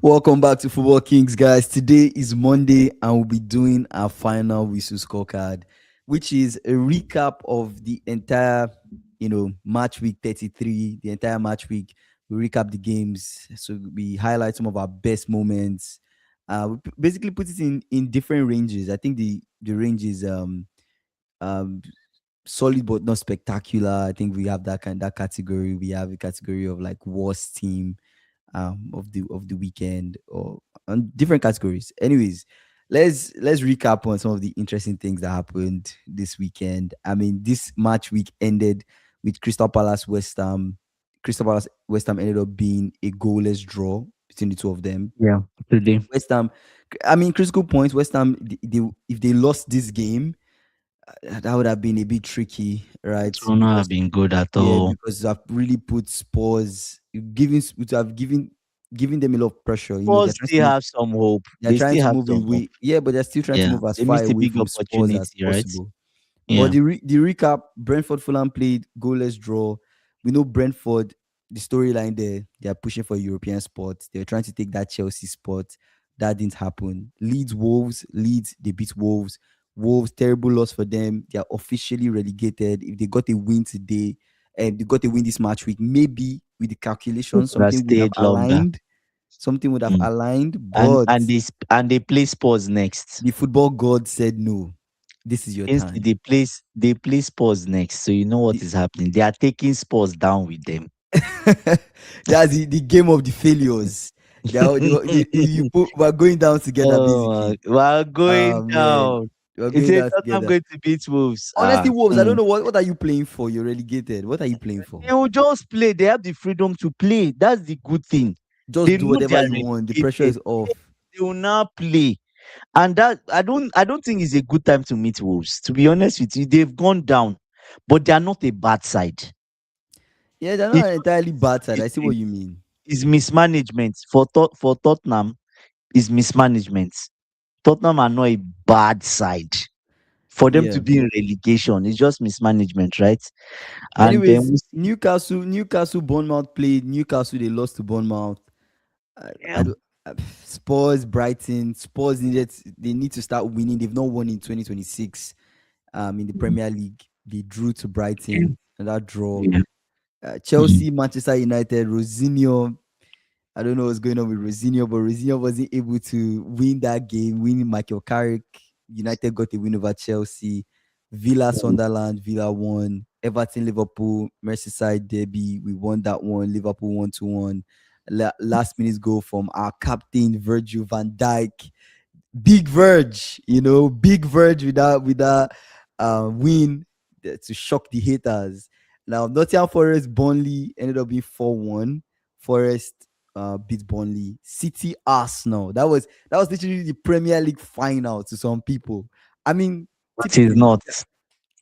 Welcome back to Football Kings, guys. Today is Monday, and we'll be doing our final whistle scorecard, which is a recap of the entire, match week 33, the entire match week. We recap the games, so we highlight some of our best moments. Basically put it in different ranges. I think the range is um solid but not spectacular. I think we have that category. We have a category of like worst team of the weekend or on different categories. Anyways, let's recap on some of the interesting things that happened this weekend. I mean, this match week ended with Crystal Palace West Ham ended up being a goalless draw between the two of them. Yeah, today. West Ham, I mean, critical points. West Ham, if they lost this game, that would have been a bit tricky, right? It will not have Because been good at yeah, all. because I've really put Spurs giving to have given them a lot of pressure. Spurs still have some hope. They're They trying still to have move some hope. away. Yeah, but they're still trying to Yeah, move as they far missed a away big from Spurs as opportunity, right? possible. But Yeah, the recap: Brentford Fulham played goalless draw. We know Brentford. The storyline there, they are pushing for a European spot. They're trying to take that Chelsea spot. That didn't happen. Leeds, they beat Wolves. Wolves, terrible loss for them. They are officially relegated. If they got a win today, and they got a win this match week, maybe with the calculation, would have stayed longer. something would have Mm. aligned, And but and they play Spurs next. the football god said no. This is your Instead, time. they play Spurs next. So you know what The- is happening. They are taking Spurs down with them. That's the game of the failures. We're going down together, basically. We're going Man, down. we're It's going a down Tottenham together. going to beat Wolves. Honestly, Wolves, I don't know what are you playing for? You're relegated. What are you playing for? They will just play. They have the freedom to play. That's the good thing. Just They do know they whatever are you want. The pressure relegated. is off. They will now play. And that I don't think it's a good time to meet Wolves. To be honest with you, they've gone down, but they are not a bad side. Yeah, they're not It's an entirely bad side. this I see thing what you mean. is mismanagement for Tottenham is mismanagement. Tottenham are not a bad side. For them Yeah. to be in relegation, it's just mismanagement, right? And then Anyways, we Newcastle, Bournemouth played. Newcastle, they lost to Bournemouth. I yeah, don't. Spurs, Brighton. Spurs they need to start winning. They've not won in 2026. In the Premier League, they drew to yeah, Brighton and that draw. yeah. Mhm. Chelsea, Manchester United, Rosinho. I don't know what's going on with Rosinho, but Rosinho wasn't able to win that game. Winning Michael Carrick, United got a win over Chelsea. Villa, Sunderland, Villa won. Everton, Liverpool, Merseyside derby, we won that one. Liverpool 1-1. Last minute goal from our captain Virgil van Dijk. Big Verge, Big Verge with that win to shock the haters. Now, Nottingham Forest, Burnley ended up being 4-1. Forest beat Burnley. City, Arsenal. That was literally the Premier League final to some people. I mean, It is typically, not.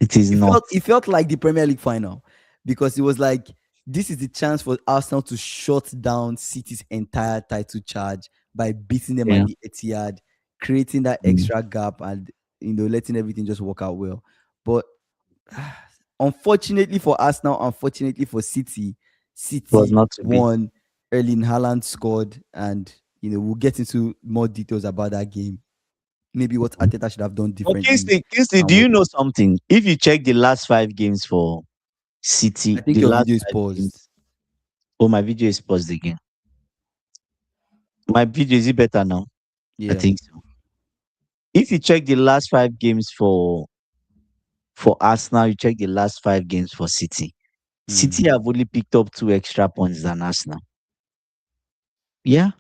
It is it not. felt it felt like the Premier League final because it was like this is the chance for Arsenal to shut down City's entire title charge by beating them at Yeah. the Etihad, creating that Mm. extra gap and letting everything just work out well. But unfortunately for Arsenal, unfortunately for City, It was City not to be. won. Erling Haaland scored, and we'll get into more details about that game. Maybe what Arteta should have done But differently, Kingsley, and do what you know something? If you check the last 5 games for I City, think the your last video is 5 games. paused. Oh, my video is paused again. My video is it better now? I Yeah. think so. If you check the last 5 games for Arsenal, you check the last 5 games for City. Mm. City have only picked up 2 extra points than Arsenal. Yeah,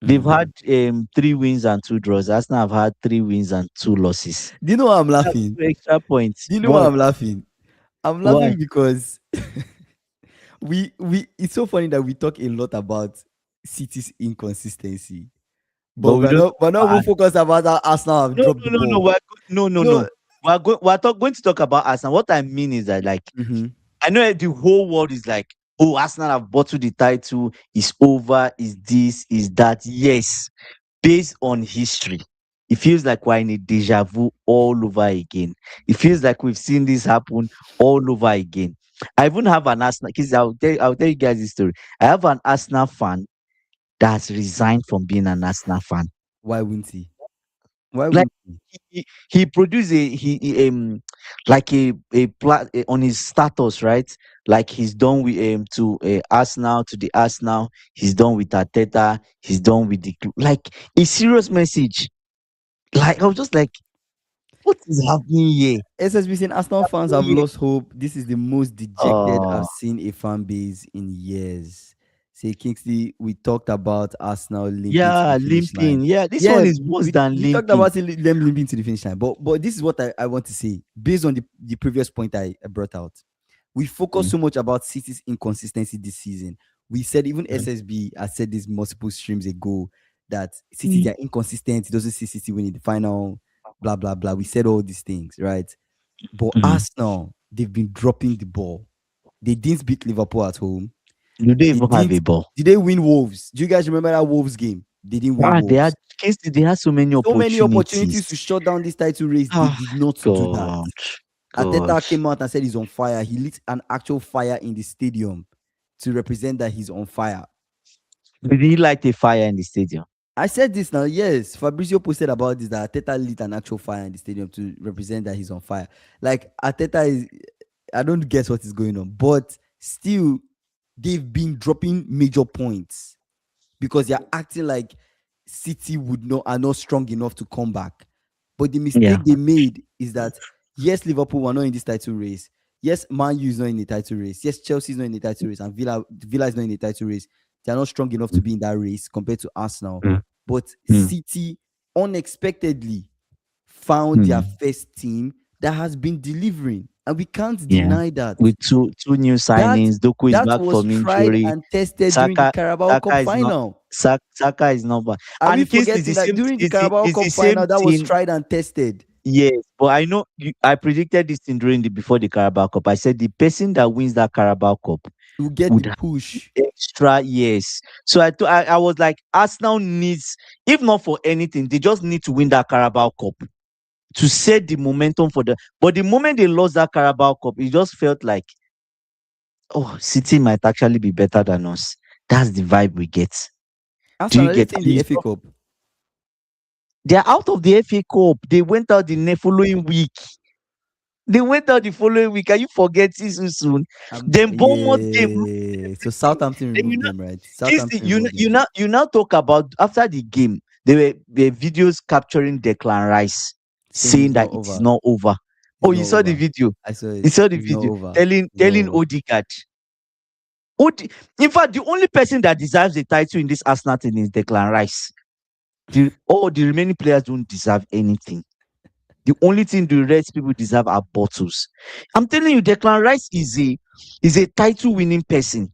they've Mm. had 3 wins and 2 draws. Arsenal have had 3 wins and 2 losses. Do you know why I'm They have laughing? 2 extra points. Do you know why What? I'm laughing? I'm Why? laughing because we it's so funny that we talk a lot about City's inconsistency, but But we we're don't not talk we're not about even focused about how Arsenal have no, dropped no, the no, no. ball. No, no, You no. know, Going to talk about Arsenal. What I mean is that, like, mm-hmm. I know the whole world is like, oh, Arsenal have bottled the title. It's over. Is this? Is that? Yes, based on history, it feels like we're in a deja vu all over again. It feels like we've seen this happen all over again. I even have an Arsenal. Because I'll tell you guys this story. I have an Arsenal fan that has resigned from being an Arsenal fan. Why wouldn't he? Why Like wouldn't he? he produced like on his status, right? Like he's done with to Arsenal, to the Arsenal. He's done with Arteta. He's done with the like a serious message. Like I was just like, what is happening here? SSBC and Arsenal fans have Yeah. lost hope. This is the most dejected Oh I've seen a fan base in years. Say Kingsley, we talked about Arsenal limping to the yeah, finish line. limping. Yeah, this Yeah, one is worse than we talked limping. about them limping to the finish line. But this is what I want to say based on the previous point I brought out. We focus Mm, so much about City's inconsistency this season. We said even mm, SSB has said this multiple streams ago that City mm, they are inconsistent. It doesn't see City winning the final. Blah blah blah. We said all these things, right? But mm. Arsenal, they've been dropping the ball. They didn't beat Liverpool at home. Do they They even have didn't. a ball? Did they win Wolves? Do you guys remember that Wolves game? They didn't win Ah, they Wolves. had Casey, they had so many So many opportunities to opportunities. shut down this title race. They Ah, did not do that. God, God. Arteta came out and said he's on fire. He lit an actual fire in the stadium to represent that he's on fire. Did he light a fire in the stadium? I said this now. Yes, Fabrizio posted about this that Arteta lit an actual fire in the stadium to represent that he's on fire. Like Arteta is, I don't guess what is going on, but still, they've been dropping major points because they're acting like City would not are not strong enough to come back. But the Yeah. mistake they made is that yes, Liverpool were not in this title race. Yes, Man U is not in the title race. Yes, Chelsea is not in the title race, and Villa is not in the title race. They are not strong enough to be in that race compared to Arsenal. Mm, But mm, City unexpectedly found their mm. first team that has been delivering, and we can't Yeah. deny that. With two new That signings, Doku is that back was from tried injury. and tested during the Saka Carabao Saka Cup is not final. Saka is not bad. Are And we the case is forgetting the that same during the is the Carabao is the Cup same final that was thing. tried and tested? Yes, but I know I predicted this thing during the before the Carabao Cup. I said the person that wins that Carabao Cup We'll get the would have push. extra years. So I was like, Arsenal needs, if not for anything, they just need to win that Carabao Cup to set the momentum for the. But the moment they lost that Carabao Cup, it just felt like, oh, City might actually be better than us. That's the vibe we get. Do Arsenal, you are they get? still in And the you FA saw Cup? they're out of the FA Cup. They went out the following week. They went out the following week. Are you forgetting so soon? Then Bournemouth game. Yeah. So Southampton Then removed them, right? this thing, Southampton removed them. you now talk about after the game. There were videos capturing Declan Rice Saying saying it's that not it is over. not over. It's Oh, not you saw the over. video. I saw You it. saw the It's not video over. It's not telling over. Odegaard. In fact, the only person that deserves the title in this Arsenal thing is Declan Rice. All the remaining players don't deserve anything. The only thing the rest people deserve are bottles. I'm telling you, Declan Rice is a title winning person.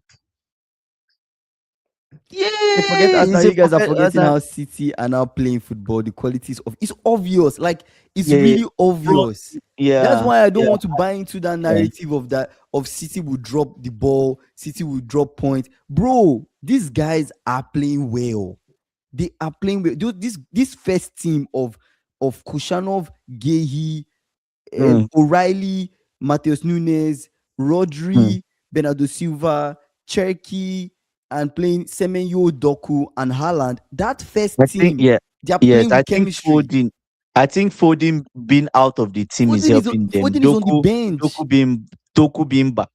They forget Yeah, Arsenal. he's a You guys are perfect forgetting how City are now playing football. The qualities of it's obvious. Like it's yeah, really bro. obvious. That's Yeah, why I don't yeah, want to buy into that yeah. narrative of City will drop the ball, City will drop points. Bro, these guys are playing well. They are playing well. This first team of Kushanov, Gehi, Mm, O'Reilly, Mateus Nunes, mm. Rodri, Bernardo Silva, Cherky, and playing Semenyo, Doku, and Haaland. That first I think team, yeah, they are yes. playing with chemistry. I think Foden being out of the team is helping them. Foden is on the bench. Doku being back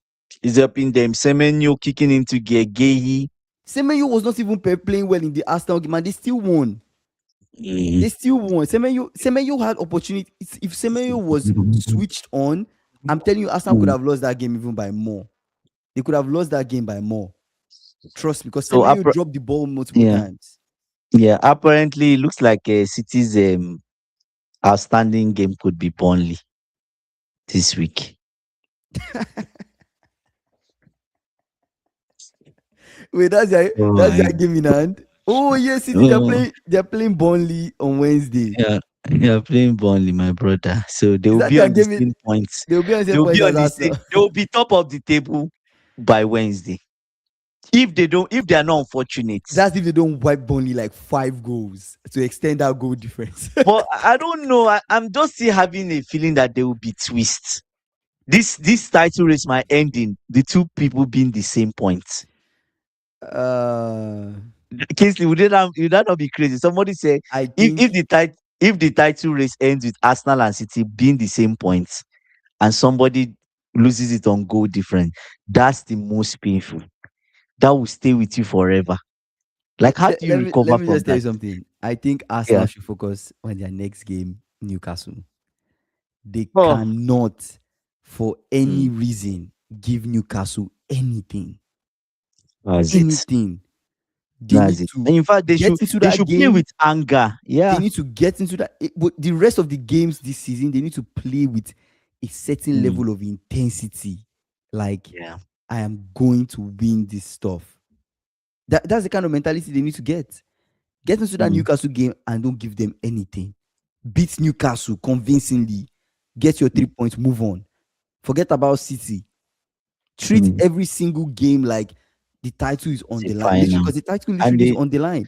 is helping them. Semenyo kicking into gear. Gehi. Semenyo was not even playing well in the Arsenal game, and they still won. Mm. They still won. Semenyo had opportunity. If Semenyo was switched on, I'm telling you, Arsenal could Mm. have lost that game even by more. They could have lost that game by more. Trust me, because So Semenyo dropped the ball multiple yeah, times. yeah. Apparently, it looks like City's outstanding game could be Burnley this week. Wait, that's Oh, their game in hand. Oh yes, City oh, they're playing Burnley on Wednesday. yeah, you're playing Burnley, my brother. So they Is will that be their on the game? same points. They'll be on the They same will be points on as the same. Arsenal. They will be top of the table by Wednesday. If they are not unfortunate. That's if they don't wipe Burnley like 5 goals to extend that goal difference. But I don't know. I'm just still having a feeling that there will be twists. This title race might end in the two people being the same point. uh Kingsley, would that not be crazy? Somebody say I if think if the title race ends with Arsenal and City being the same points, and somebody loses it on goal different, that's the most painful. That will stay with you forever. Like, how do you let recover me from just tell you that? something. I think Yeah. Arsenal should focus on their next game, Newcastle. They Oh, cannot, for any mm, reason, give Newcastle anything. that's it. Anything. They need That's it. to And in fact, get into they that should play game. with anger. They Yeah. need to get into that. But the rest of the games this season, they need to play with a certain Mm, level of intensity. Like, yeah. I am going to win this stuff. That's the kind of mentality they need to get. Get into that Mm, Newcastle game and don't give them anything. Beat Newcastle convincingly. Get your 3 points, move on. Forget about City. Treat mm. every single game like the title is It's on a the line. final. Because the title And literally is they on the line.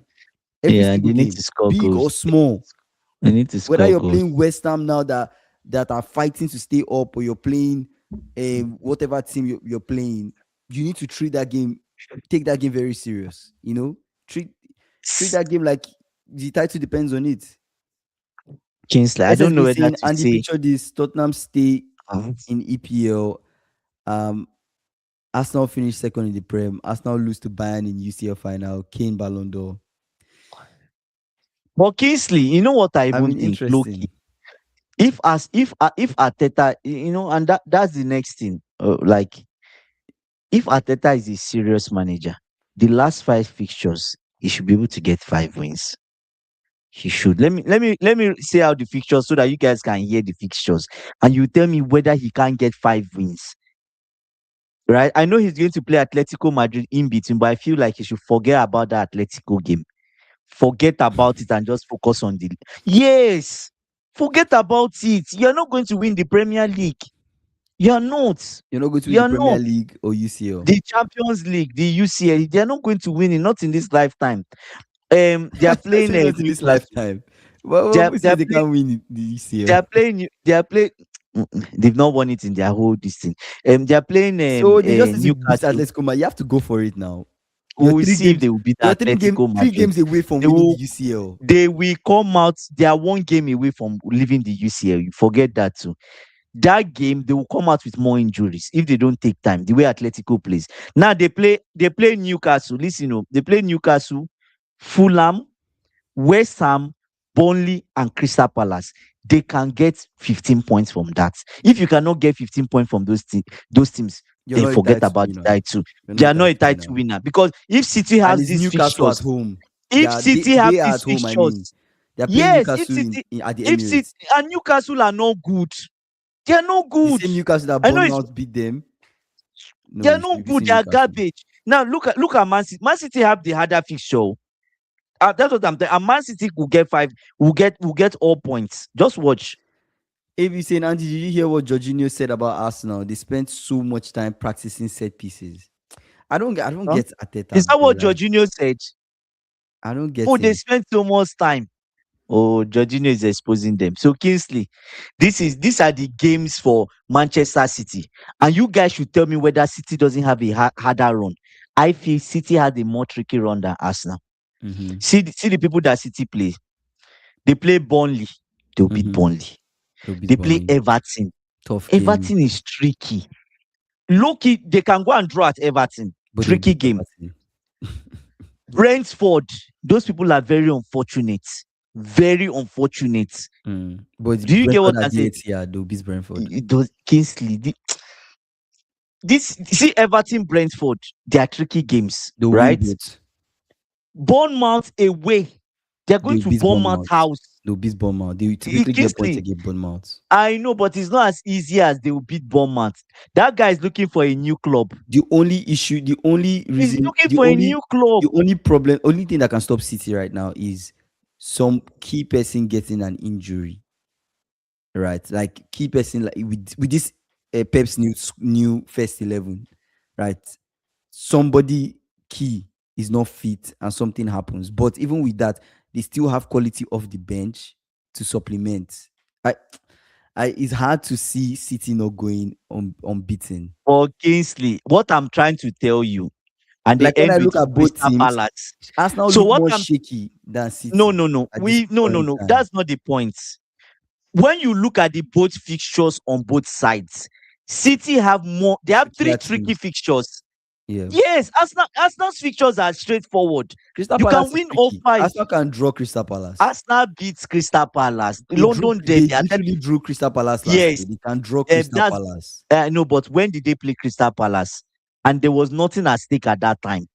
Every yeah, single they need game, to score big or goals. small. They need to Whether score you're goals. playing West Ham now that are fighting to stay up, or you're playing whatever team you're playing, you need to take that game very serious. Treat treat S- that game like the title depends on it. Kingsley, I don't know SSB whether saying, to Andy, say picture this: Tottenham stay uh, in EPL. Um, Arsenal finish second in the Prem. Arsenal lose to Bayern in UCL final. Kane Ballon d'Or. but Kingsley, you know what I I even mean, think, low key. interesting. If Arteta, and that's the next thing. Like, if Arteta is a serious manager, the last five fixtures, he should be able to get 5 wins. He should. Let me say out the fixtures so that you guys can hear the fixtures, and you tell me whether he can get 5 wins. Right? I know he's going to play Atletico Madrid in between, but I feel like he should forget about that Atletico game. Forget about it and just focus on the. Yes, forget about it. You're not going to win the Premier League. You're not. You're not going to win the You're Premier not. League or UCL. The Champions League, the UCL, they're not going to win it, not in this lifetime. They are playing Especially not in this Newcastle. lifetime. Well, who They says are they playing. can't win the They UCL? are playing. They are playing. They've not won it in their whole this thing. They are playing So they just need to beat Newcastle. Atletico Madrid. You have to go for it now. We You're will three see if games. they will beat You're three Atletico Madrid. games away from They winning the will. UCL. They will come out. They are one game away from leaving the UCL. You forget that too. That game they will come out with more injuries if they don't take time. The way Atletico plays now, they play Newcastle. Listen, they play Newcastle, Fulham, West Ham, Burnley, and Crystal Palace. They can get 15 points from that. If you cannot get 15 points from those teams, You're then not a forget title about the winner. title. You're not They a are not a title title winner. winner because if City And has it's these Newcastle at fixtures, home. if City have They are these at home. I mean, fixtures, they're playing yes, Newcastle at the if City Emirates. and Newcastle are not good, they are not The good. same Newcastle that I know it's Bournemouth beat them. they No, are it should be not the good. same They are Newcastle. garbage. Now look at Man City. Man City have the harder fixture. That's what I'm saying. And Man City will get five. Will get all points. Just watch. AB saying, Andy, did you hear what Jorginho said about Arsenal? They spent so much time practicing set pieces. I don't Huh? get Arteta, Is that bro. what Like, Jorginho said? I don't get Oh, they him. spent so much time. Oh, Jorginho is exposing them. So Kingsley, these are the games for Manchester City, and you guys should tell me whether City doesn't have a harder run. I feel City had a more tricky run than Arsenal. Mm-hmm. See the people that City play. They play Burnley. They'll beat Mm-hmm. Burnley. They'll beat They play Burnley. Everton. Tough game, Everton is tricky. Loki, they can go and draw at Everton. but they'll Tricky beat game. Everton. Brentford, those people are very unfortunate. Very unfortunate. But it's Do you get Brentford what at I'm the saying? Etihad, they'll beat Brentford. It does Kingsley. This see Everton Brentford, they are tricky games, They'll win right? both. Bournemouth away. They're going They'll to beat Bournemouth Bournemouth. house. They'll beat Bournemouth. They typically get points Kingsley, against Bournemouth. I know, but it's not as easy as they will beat Bournemouth. That guy is looking for a new club. The only issue, the only He's reason, looking for a new club. the only problem, only thing that can stop City right now is some key person getting an injury, right? Like key person, like with this Pep's new first 11, right? Somebody key is not fit and something happens. But even with that, they still have quality off the bench to supplement. I, it's hard to see City not going unbeaten. Or Kingsley, what I'm trying to tell you, and they Like when end I with look at both Crystal teams, Palace. Arsenal So look what more I'm shaky than no, City no, no. at this No, no, current no. time. That's not the point. When you look at the both fixtures on both sides, City have more. They have three Trickier tricky teams. fixtures. Yeah. Yes, Arsenal's fixtures are straightforward. Crystal You can Palace is win all tricky. five. Arsenal can draw Crystal Palace. Arsenal beats Crystal Palace. They drew. London They Derby. literally drew Crystal Palace last Yes, year. They can draw Crystal that's Palace. no. But when did they play Crystal Palace? And there was nothing at stake at that time.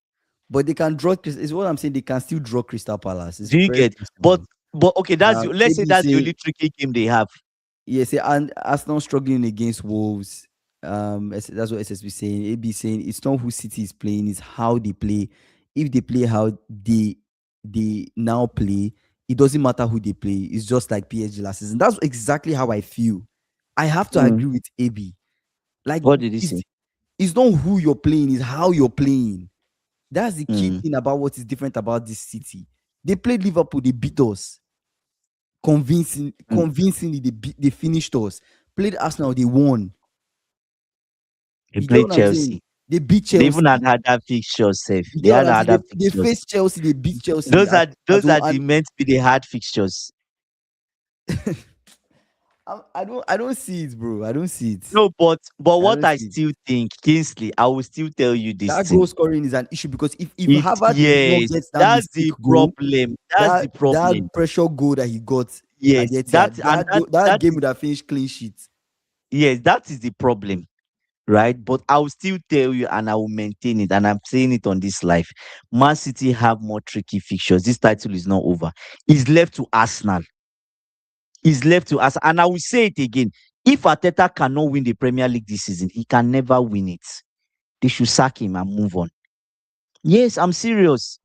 But they can draw. Is what I'm saying. They can still draw Crystal Palace. It's Do you very get? But possible. okay, let's say that's the ABC. only tricky game they have. Yes, and Arsenal struggling against Wolves. That's what SSB saying. AB saying it's not who City is playing, it's how they play. If they play how they now play, it doesn't matter who they play. It's just like PSG last season. That's exactly how I feel. I have to Mm. agree with AB. Like What did he it's say? it's not who you're playing, it's how you're playing. That's the key Mm. thing about what is different about this City. They played Liverpool, they beat us Mm. convincingly. They finished us. Played Arsenal, they won. He You get played what I'm saying? Chelsea. They beat They even had Chelsea. other fixtures safe. You They get what had I'm saying? other They fixtures. faced Chelsea. They beat Chelsea Those at home. are the meant to be the hard fixtures. And I don't see it, bro. I don't see it. No, but I what don't I see it. still think, Kingsley, I will still tell you this That goal thing. scoring is an issue because if It Harvard did not yes, get that that's mistake the goal, problem. That's the problem. that pressure goal that he got at the Yes, Etihad, that that game is would have finished clean sheet. yes, that is the problem, right? But I will still tell you, and I will maintain it, and I'm saying it on this live. Man City have more tricky fixtures. This title is not over. It's left to Arsenal. Is left to us. And I will say it again. If Arteta cannot win the Premier League this season, he can never win it. They should sack him and move on. Yes, I'm serious.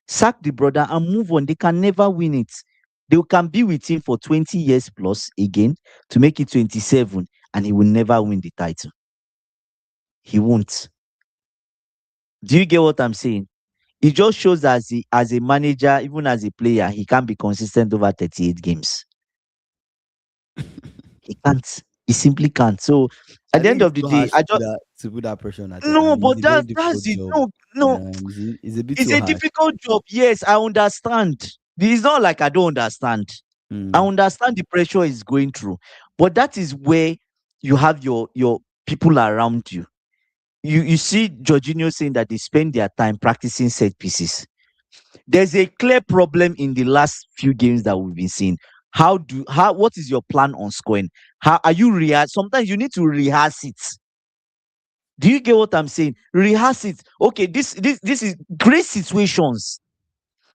Sack the brother and move on. They can never win it. They can be with him for 20 years plus again to make it 27, and he will never win the title. He won't. Do you get what I'm saying? It just shows that as a manager, even as a player, he can't be consistent over 38 games. He can't. He simply can't. So at I the end think it's of the too day, harsh I to just put that pressure on Arteta. I no, mean, but it's a very that's difficult it. job. No, no, It's a bit it's too a harsh. difficult job. Yes, I understand. It's not like I don't understand. I Mm. understand the pressure is going through, but that is where you have your people around you. You see Jorginho saying that they spend their time practicing set pieces. There's a clear problem in the last few games that we've been seeing. What is your plan on scoring? How are you rehearse? Sometimes you need to rehearse it. Do you get what I'm saying? Rehearse it. Okay, this is great situations.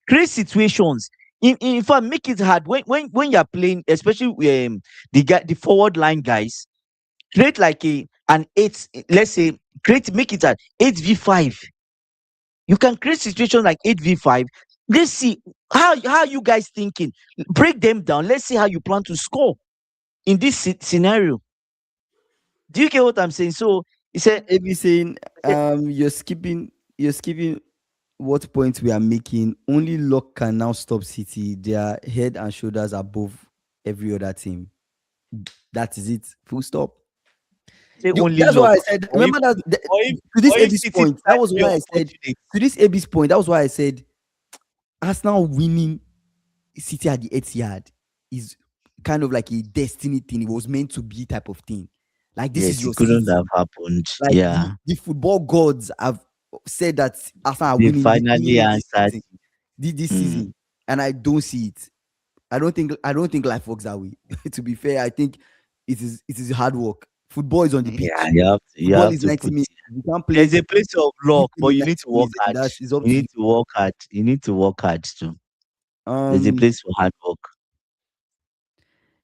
Great situations. In fact, make it hard when you're playing, especially the forward line guys. Create like an eight. Let's say make it an 8v5. You can create situations like 8v5. Let's see how you guys thinking. Break them down. Let's see how you plan to score in this scenario. Do you get what I'm saying? So it's a AB saying, you're skipping what point we are making. Only luck can now stop City. They are head and shoulders above every other team. That is it. Full stop. say only That's why luck. I said. Or if Remember that to this or if AB's City point. That decide to was be why I said unfortunate. to this AB's point. That was why I said Arsenal winning City at the Etihad is kind of like a destiny thing. It was meant to be type of thing. Like this is Yes, your it couldn't have season. happened. Like Yeah. the football gods have said that Arsenal are They winning finally it this answered. season. This Mm. season, and I don't see it. I don't think life works that way. To be fair, I think it is hard work. Football is on the Yeah, pitch. you Football have is to 90 put minutes. You can't play there's a place of this luck, thing but in you 90 need to work minutes. hard. That's it's up You to need you. to work hard. You need to work hard too. There's a Um, place for hard work.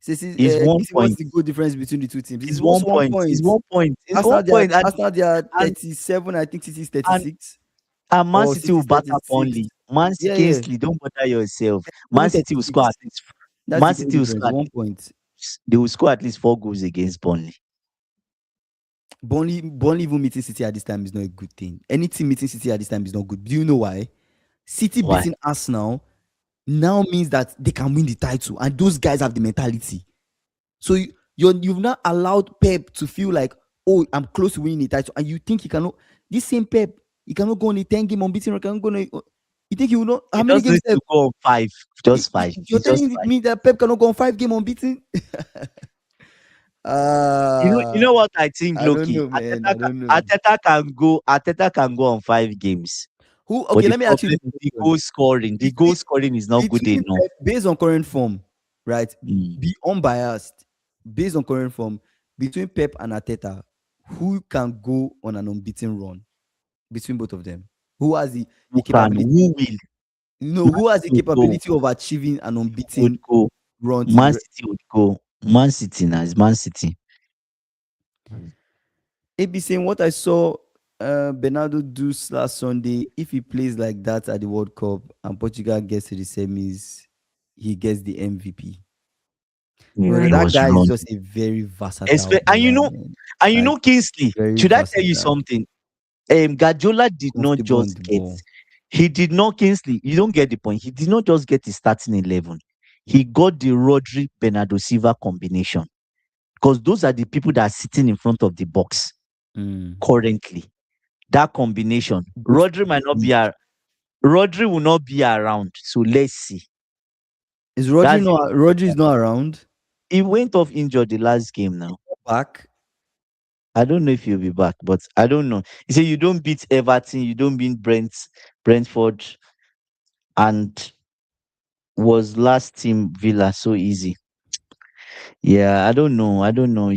It's one Kissy, what's point. the goal difference between the two teams? It's It's one what's 1 point. point. It's 1 point. It's 1 point. Arsenal they are And 37. I think City is and 36 and Man or City City will is back up 36. only. Man City, Yeah, yeah. Kingsley, don't bother yourself. Man Even City will score 36. at least. That's the Man goal City will difference. score at 1 point. least. They will score at least 4 goals against Burnley. Burnley even meeting City at this time is not a good thing. Any team meeting City at this time is not good. Do you know why? City Why? beating Arsenal now means that they can win the title, and those guys have the mentality. So you've not allowed Pep to feel like, oh, I'm close to winning the title, and you think he cannot. This same Pep He cannot go on a 10 game unbeaten run. Cannot go on a, you think he will not? He How many just games? needs to go on five, just five. You're It's just telling five. me that Pep cannot go on 5 game unbeaten? You know uh what I think, I don't Loki? know, man. I don't know. Arteta can go on 5 games. Who? But Okay, the let me ask you problem this is question. the goal scoring is not good Between enough. Pep, based on current form, right? Mm. Be unbiased. Based on current form, between Pep and Arteta, who can go on an unbeaten run between both of them? Who has the Who can? capability? Who will? No, Man who has the City would go. capability of achieving an Would unbeaten go. run to the Man City would go. Man City now is Man City. AB saying what I saw Bernardo do last Sunday. If he plays like that at the World Cup and Portugal gets to the semis, he gets the MVP. Yeah, Well, he that was guy is wrong. just a very versatile And player, man. you Like know, Kingsley, very should I tell you versatile, something? Guardiola did not comfortable on just the get, ball. he did not, Kingsley, you don't get the point. He did not just get the starting 11. He got the Rodri Bernardo Silva combination because those are the people that are sitting in front of the box Mm. currently. That combination. Both elite. Rodri will not be around. So let's see. Is Rodri That's the not? Rodri is not around. He went off injured the last game now. Back. I don't know if he'll be back, but I don't know. He said you don't beat Everton, you don't beat Brentford, and was last team Villa so easy. Yeah, I don't know. I don't know. I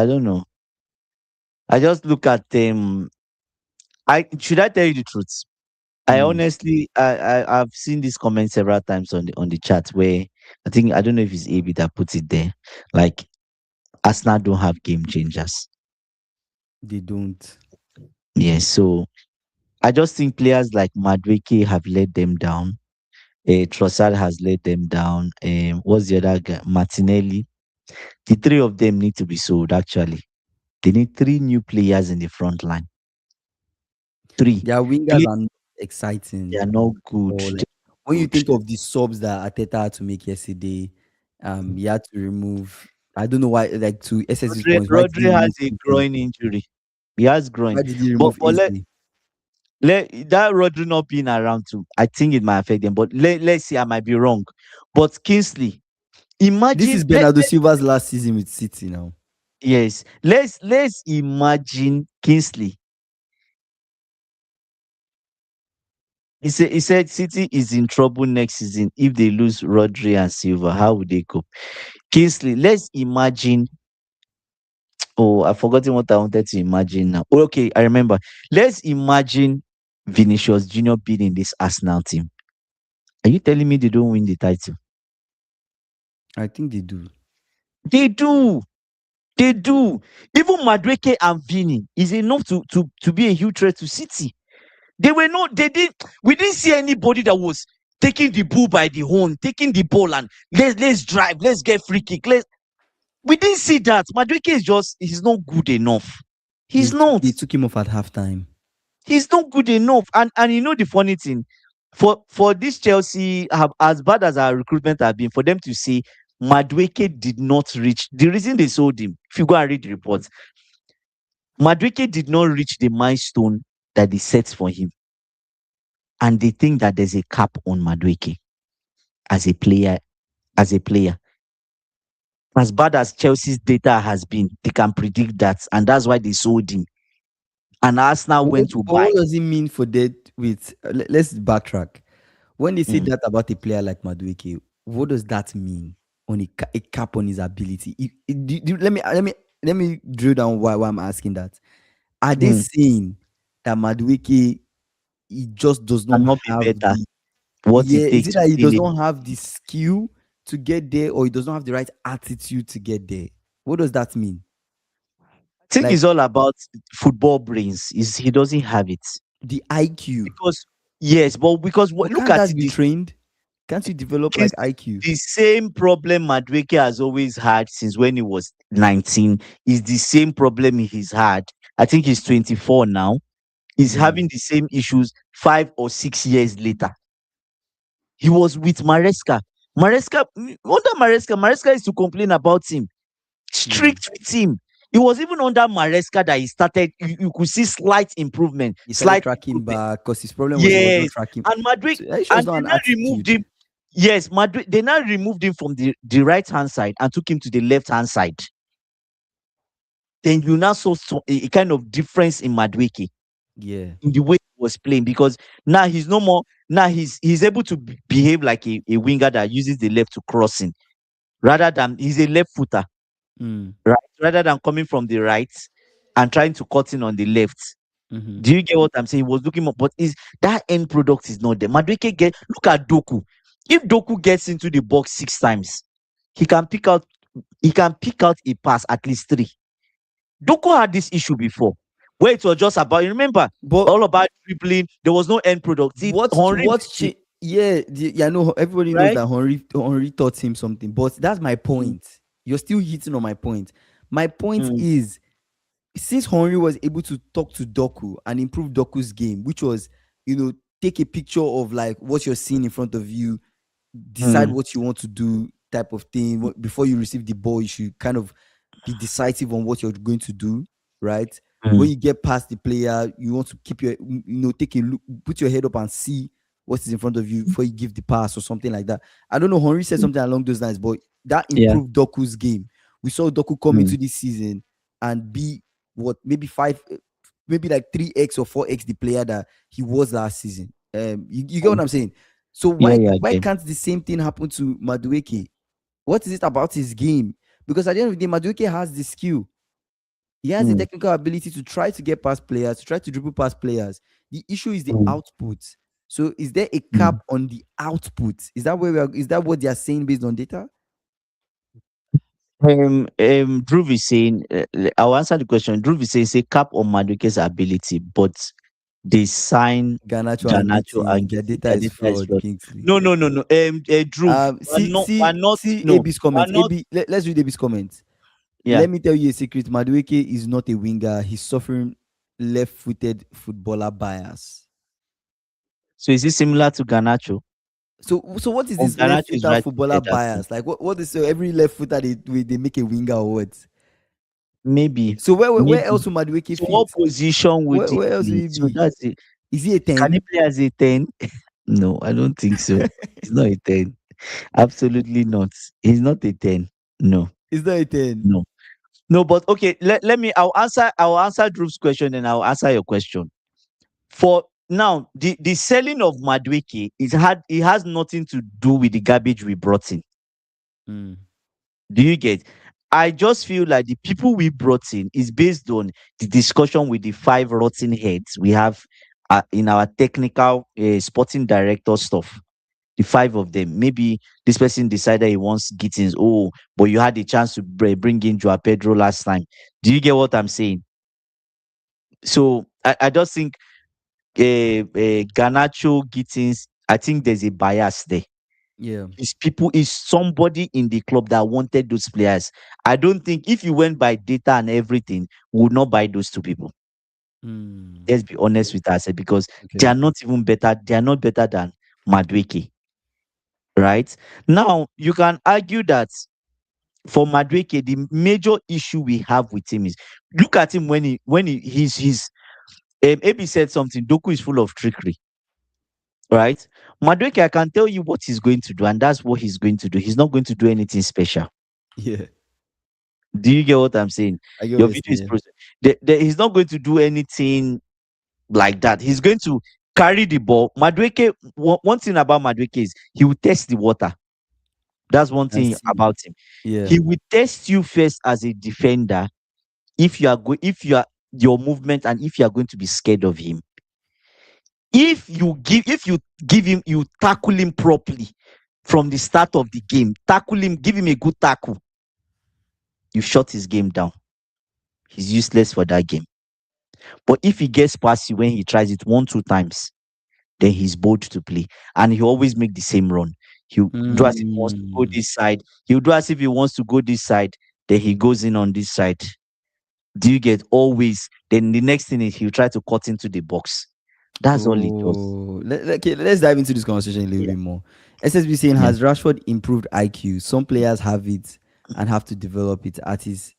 don't know. I just look at them. I should I tell you the truth? I Mm. honestly, I've seen this comment several times on the chat where I don't know if it's AB that puts it there. Like Arsenal don't have game changers. They don't. Yes, so I just think players like Madweke have let them down. Trossard has let them down. What's the other guy? Martinelli. The three of them need to be sold. Actually, they need three new players in the front line. Three. Their wingers Play, are not they exciting are not good. or They're like when you not good. think of the subs that Arteta had to make yesterday, he had to remove. I don't know why. Like to SS's points, why did he Rodri has remove a Eze? groin injury. He has groin. Why did he But remove but Eze? let that Rodri not being around too, I think it might affect them. But let's see, I might be wrong. But Kingsley, This imagine is Bernardo Silva's last season with City now. yes, let's imagine Kingsley. He said City is in trouble next season if they lose Rodri and Silva. How would they cope? Kingsley, let's imagine. Oh, I've forgotten what I wanted to imagine now. Oh, okay, I remember. Let's imagine Vinicius Junior being in this Arsenal team. Are you telling me they don't win the title? I think they do. They do. They do. Even Madueke and Vini is enough to be a huge threat to City. They were not, they didn't, we didn't see anybody that was taking the bull by the horn, taking the ball and let's drive, let's get free kick. We didn't see that. Madueke he's not good enough. He's not. They took him off at halftime. He's not good enough. And you know the funny thing, for this Chelsea, as bad as our recruitment have been, for them to say Madueke did not reach the reason they sold him. If you go and read the reports, Madueke did not reach the milestone that they set for him, and they think that there's a cap on Madueke as a player. As a player, as bad as Chelsea's data has been, they can predict that, and that's why they sold him. And Arsenal went to But buy. what does it mean for that? With let's backtrack. When they say Mm, that about a player like Madueke, what does that mean on a cap on his ability? Let me drill down why I'm asking that. Are they mm, saying that Madueke he just does not cannot be have better. the What yeah? it Is takes it to that he kill does him. not have the skill to get there, or he does not have the right attitude to get there? What does that mean? I think Like it's all about football brains. Is he doesn't have it the IQ. because yes, but because But look can't at that it, be trained? Can't you develop like IQ? the same problem Madueke has always had since when he was 19 is the same problem he's had. I think he's 24 now. He's Mm, having the same issues 5 or 6 years later. He was with Maresca. Maresca, under Maresca is to complain about him, mm. strict with him. It was even under Maresca that he started. You could see slight improvement, He started slight tracking improvement. back because his problem was he was not Yes, tracking. and Madrid, So that shows and not they an now removed attitude. him. Yes, Madrid. They now removed him from the right hand side and took him to the left hand side. Then you now saw a kind of difference in Madueke, Yeah. in the way he was playing, because now he's no more. Now he's able to behave like a winger that uses the left to crossing, rather than he's a left footer, Mm. right? Rather than coming from the right and trying to cut in on the left. Mm-hmm. Do you get what I'm saying? He was looking more, but is that end product is not there. Madueke look at Doku. If Doku gets into the box 6 times, he can pick out he can pick out a pass at least 3. Doku had this issue before, where it was just about, you remember, But all about dribbling. There was no end product. See, Henri what's did it, yeah, yeah, I know everybody knows right? that Henry taught him something, but that's my Mm, point. You're still hitting on my point. My point mm, is, since Henry was able to talk to Doku and improve Doku's game, which was, take a picture of like what you're seeing in front of you, decide mm, what you want to do, type of thing. Before you receive the ball, you should kind of be decisive on what you're going to do, right? When mm, you get past the player, you want to keep take a look, put your head up and see what is in front of you before you give the pass or something like that. I don't know. Henry said mm. something along those lines, but that Yeah. improved Doku's game. We saw Doku come Mm, into this season and be what, maybe five, maybe like 3x or 4x the player that he was last season. You get what mm. I'm saying? So Yeah, why yeah, why okay. can't the same thing happen to Madueke? What is it about his game? Because at the end of the day, Madueke has the skill. He has the Mm, technical ability to try to get past players, to try to dribble past players. The issue is the mm, output. So is there a cap mm. on the output? Is that is that what they are saying based on data? Drew is saying, I'll answer the question. Drew is saying, say cap on Maduke's ability, but they sign Garnacho and Garnacho Gittins, and their Gittin. data Their is data is fraud, fraud. Kingsley. No, no, no, no. Drew, See, we're see, not, see no, AB's we're comments. not, Let's read AB's comments. yeah. Let me tell you a secret. Madueke is not a winger. He's suffering left-footed footballer bias. So is it similar to Garnacho? So what is Or this Garnacho is left-footer right footballer footed as well? bias? Like what is, so every left footer they make a winger or what? Maybe, So where maybe. else will Madueke So what fit? position would he Where else will play? he So be? that's it. Is he a Can he 10? play as a 10? No, I don't think so. He's not a 10. Absolutely not. He's not a 10. No, Is not a 10. no. No, but okay, let me I'll answer Drew's question and I'll answer your question. For now, the selling of Madueke it has nothing to do with the garbage we brought in. Mm. Do you get? I just feel like the people we brought in is based on the discussion with the 5 rotten heads we have in our technical sporting director stuff. The 5 of them. Maybe this person decided he wants Gittins. Oh, but you had the chance to bring in Joao Pedro last time. Do you get what I'm saying? So I just think Garnacho, Gittins, I think there's a bias there. Yeah. Is somebody in the club that wanted those players. I don't think if you went by data and everything, we would not buy those 2 people. Mm. Let's be honest with ourselves, because they Okay. are not even better. They are not better than Madueke, right? Now you can argue that for Madueke, the major issue we have with him is, look at him he's AB said something. Doku is full of trickery, right? Madueke, I can tell you what he's going to do, and that's what he's going to do. He's not going to do anything special. Yeah. Do you get what I'm saying? I get what Your you're video is saying. process. He's not going to do anything like that. He's going to carry the ball. Madueke, one thing about Madueke is he will test the water. That's one And thing see. about him. Yeah. He will test you first as a defender, if you are your movement, and if you are going to be scared of him. If you give him, you tackle him properly from the start of the game. Tackle him, give him a good tackle. You shut his game down. He's useless for that game. But if he gets past you when he tries it 1, 2 times, then he's bold to play. And he always make the same run. He'll do as if he wants to go Mm. this side. He'll do as if he wants to go this side. Then he goes in on this side. Do you get? Always? Then the next thing is he'll try to cut into the box. That's all he does. Oh, okay, let's dive into this conversation a little Yeah. bit more. SSB saying, Yeah. has Rashford improved IQ? Some players have it and have to develop it. Artists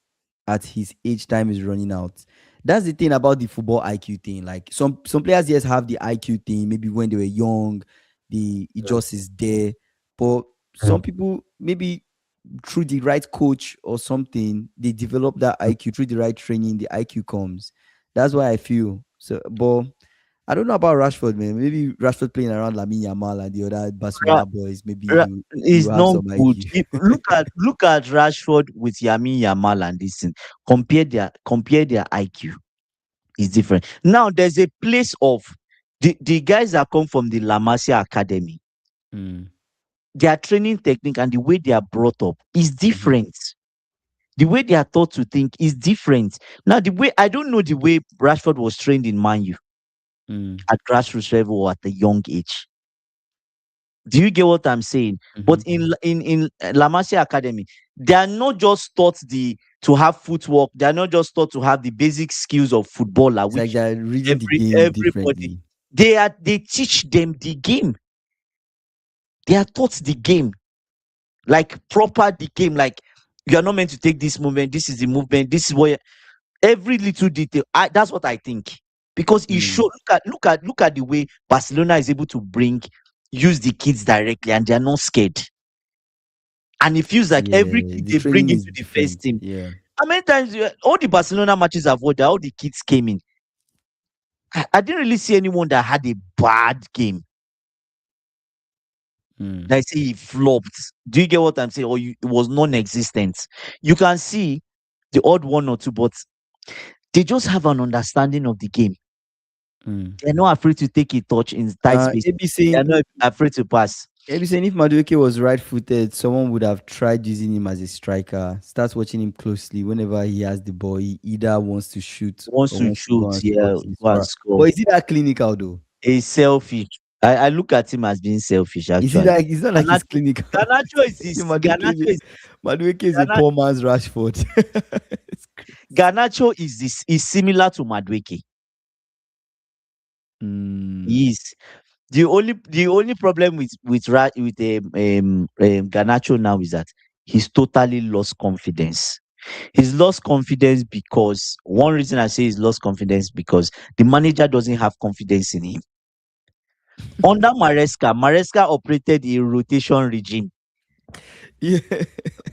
at his age, time is running out. That's the thing about the football IQ thing. Like some players, yes, have the IQ thing. Maybe when they were young, the it just is there. But some people, maybe through the right coach or something, they develop that IQ through the right training. The IQ comes. That's why I feel so. But I don't know about Rashford, man. Maybe Rashford playing around Lamine Yamal and the other Ra- Barcelona boys. Maybe Ra- you is have not some good. IQ. Look at Rashford with Yamin Yamal and this thing. Compare their IQ. Is different. Now there's a place of the guys that come from the La Masia Academy. Mm, Their training technique and the way they are brought up is mhm, different. The way they are taught to think is different. Now, the way I don't know the way Rashford was trained in Man U mm, at grassroots level or at a young age. Do you get what I'm saying? But mhm. in La Masia Academy, they are not just taught the to have footwork. They are not just taught to have the basic skills of footballer, It's like which they're reading the game everybody. differently. They teach them the game. They are taught the game, like proper the game. Like you are not meant to take this movement. This is the movement. This is what every little detail. That's what I think because it show. Mm, Look at the way Barcelona is able to use the kids directly, and they are not scared. And it feels like every yeah, kid the they bring training is into the first different. team. Yeah. How many times all the Barcelona matches I've watched, all the kids came in. I didn't really see anyone that had a bad game. Mm, Like say he flopped. Do you get what I'm saying? Or it was non-existent. You can see the odd one or two, but they just have an understanding of the game. mm. They're not afraid to take a touch in tight space. AB They're saying not afraid to pass. AB saying if Madueke was right-footed, someone would have tried using him as a striker. Start watching him closely. Whenever he has the ball, he either wants to shoot Wants or to wants to go shoot, and yeah, spot his go and far. score. But is it that clinical though? He's selfish. I look at him as being selfish, Is it actually. like it's not like it's Ganacho, clinical? Ganacho is See, this. Ganacho is Madueke is a Gana, poor man's Rashford. It's crazy. Ganacho is similar to Madueke. Mm, He is. The only problem with Ganacho now is that he's totally lost confidence. He's lost confidence because one reason I say he's lost confidence because the manager doesn't have confidence in him. Under Maresca operated a rotation regime. yeah.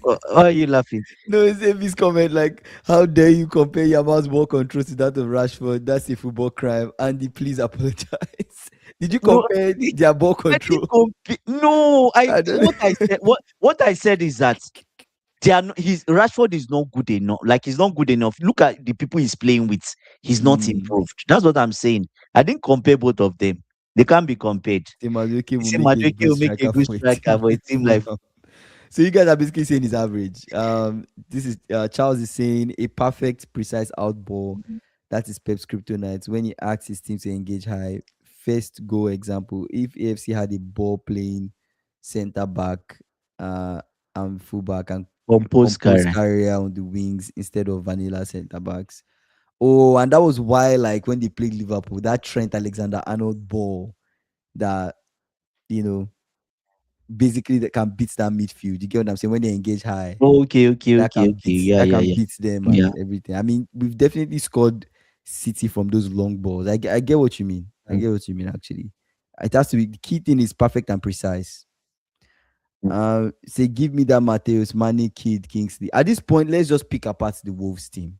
Why are you laughing? No, it's Amy's comment like, "How dare you compare Yamal's ball control to that of Rashford? That's a football crime." Andy, please apologize. Did you No, compare their ball I didn't control? no, I I don't what I know. said what I said is that they are not, his Rashford is not good enough. Like he's not good enough. Look at the people he's playing with. He's not Mm. improved. That's what I'm saying. I didn't compare both of them. They can't be compared. Madueke You will see, make a Madueke good will make a striker good for a striker team for a like team like Fulham. So you guys are basically saying he's average. This is Charles is saying a perfect, precise outball. That is Pep's kryptonite. When he asks his team to engage high, first goal example. If AFC had a ball playing center back, and fullback and composed composed career. carrier on the wings instead of vanilla center backs. Oh, and that was why, like when they played Liverpool, that Trent Alexander-Arnold ball that you know basically that can beat that midfield. You get what I'm saying? When they engage high, Oh, okay, okay, that okay, can okay. beat Yeah, that yeah, can yeah. beat them Yeah. and everything. I mean, we've definitely scored City from those long balls. I get what you mean. I Mm, get what you mean. Actually, it has to be the key thing is perfect and precise. mm. Say, give me that Mateus, Mane, Kid, Kingsley. At this point, let's just pick apart the Wolves team.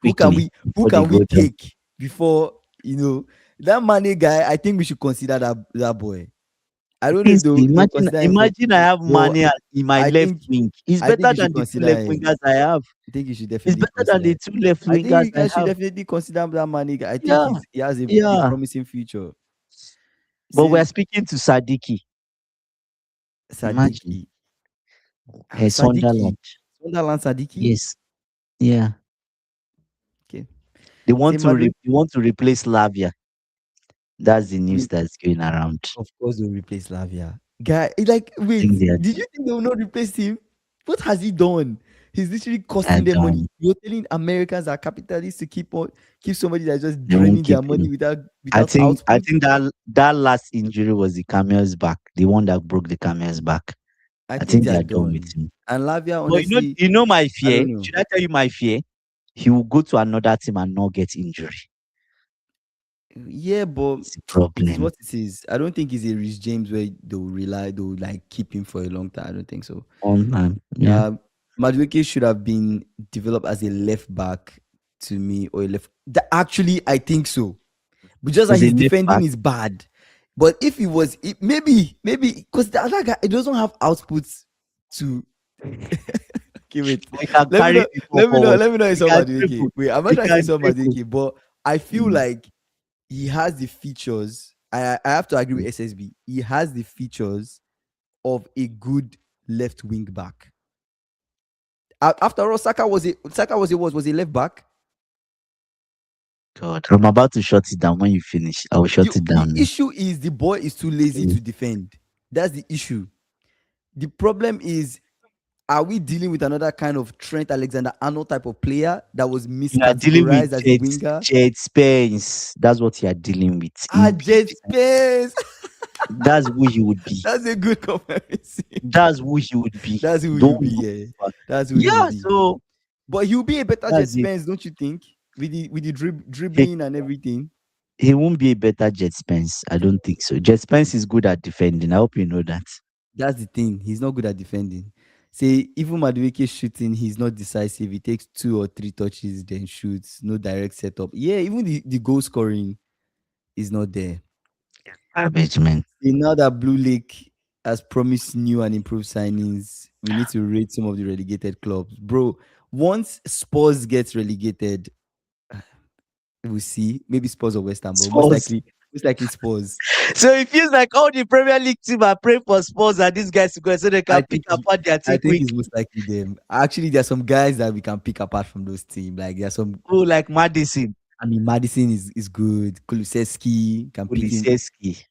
Who can Quickly we who before they can we go down. take before that Mane guy? I think we should consider that boy. I don't know if Kingsley, they'll imagine, consider him for, imagine I have but Mane in my I left think wing. He's I think better you should than the two consider left him. wingers I have. I think you should He's definitely better than consider the him. two left I think wingers you I guys should have. definitely consider that Mane guy. I think Yeah, he has a yeah. promising future. But we're Say speaking to Sadiki. Imagine. Sadiki. Sadiki. Sunderland. Sunderland Sadiki. Yes. Yeah. Okay. They Say want to Madu. they want to replace Lavia. That's the I news mean, that's going around. of course they'll replace Lavia. Guy, like, I wait, think did you think they will not replace him? What has he done? He's literally costing they're them money. done. You're telling Americans are capitalists to keep somebody that's just They won't draining keep their money him. without I output. think that last injury was the camel's back, the one that broke the camel's back. I I think think they they are are done with done. him. And Lavia, But honestly, you know my I fear. don't know. Should I tell you my fear? He will go to another team and not get injury. Yeah, but It's a it is problem. what it is. I don't think he's a Rich James where they'll like keep him for a long time. I don't think so. Yeah. Madueke should have been developed as a left back to me, or a left. Actually, I think so. But just that As a his left defending back, is bad. But if he was, maybe because the other guy, it doesn't have outputs to. Okay, wait. he can Let me carry know. the ball forward. Let me know. It's He on can Madueke. dribble. Wait, I'm not He trying to can say on dribble. Madueke, but I feel Mm, like he has the features. I have to agree mm. with SSB. He has the features of a good left wing back. After all, Saka was a left back. God, I'm about to shut it down. When you finish, I will shut it The down now. issue is the boy is too lazy Mm. to defend. That's the issue. The problem is, are we dealing with another kind of Trent Alexander-Arnold type of player that was You are dealing with miscategorized as a winger? Jet Spence. That's what you are dealing with. Jet Spence. That's who he would be. That's a good comparison. That's who he would be. That's who Don't you be, go yeah. back. That's who you Yeah, be. so But he'll be a better Jet that's it. Spence, don't you think? With the He, dribbling and everything. he won't be a better Jet Spence. I don't think so. Jet Spence is good at defending. I hope you know that. That's the thing. He's not good at defending. Say even Madueke shooting, he's not decisive. He takes 2 or 3 touches, then shoots. No direct setup. Yeah, even the goal scoring is not there. Garbage, man. See, now that Blue Lake has promised new and improved signings, we need to rate some of the relegated clubs. Bro, once Spurs gets relegated, we'll see. Maybe Spurs or West Ham, but Spurs. most likely Spurs. So it feels like all the Premier League team are praying for Spurs and these guys to go so they I can pick think apart their I team think quick. it's most likely them. Actually, there are some guys that we can pick apart from those teams. Like there are some. Oh, like Madison, I mean, Madison is good. Kulusevski can pick him. Kulisevski.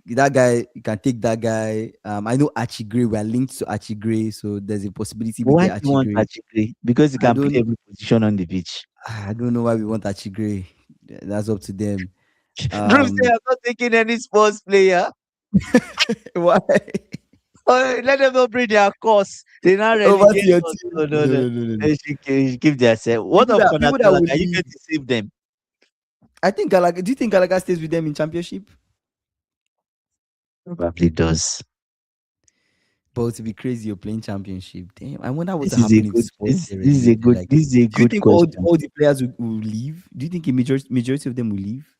That guy, you can take that guy. I know Archie Gray. We are linked to Archie Gray, so there's a possibility we Why get do you Archie want Gray. Achikri? Because he I can play don't every position on the pitch. I don't know why we want Archie Gray. That's up to them. Drew say Um, I'm not taking any sports player. why? Oh, let them not bring their course. They not Over relegate to your us. team? No, no, No, no. no, no, no, no. They should give their self. What People of that people that Konatela? will Are you leave. going to save them? I think Gallagher. Do you think Gallagher stays with them in Championship? Probably does. But to be crazy, you're playing Championship. Damn, I wonder what This will is a happen if good. Spurs get This is a relegated. good. Like, This is a do you good think question. all the players will leave? Do you think a majority of them will leave,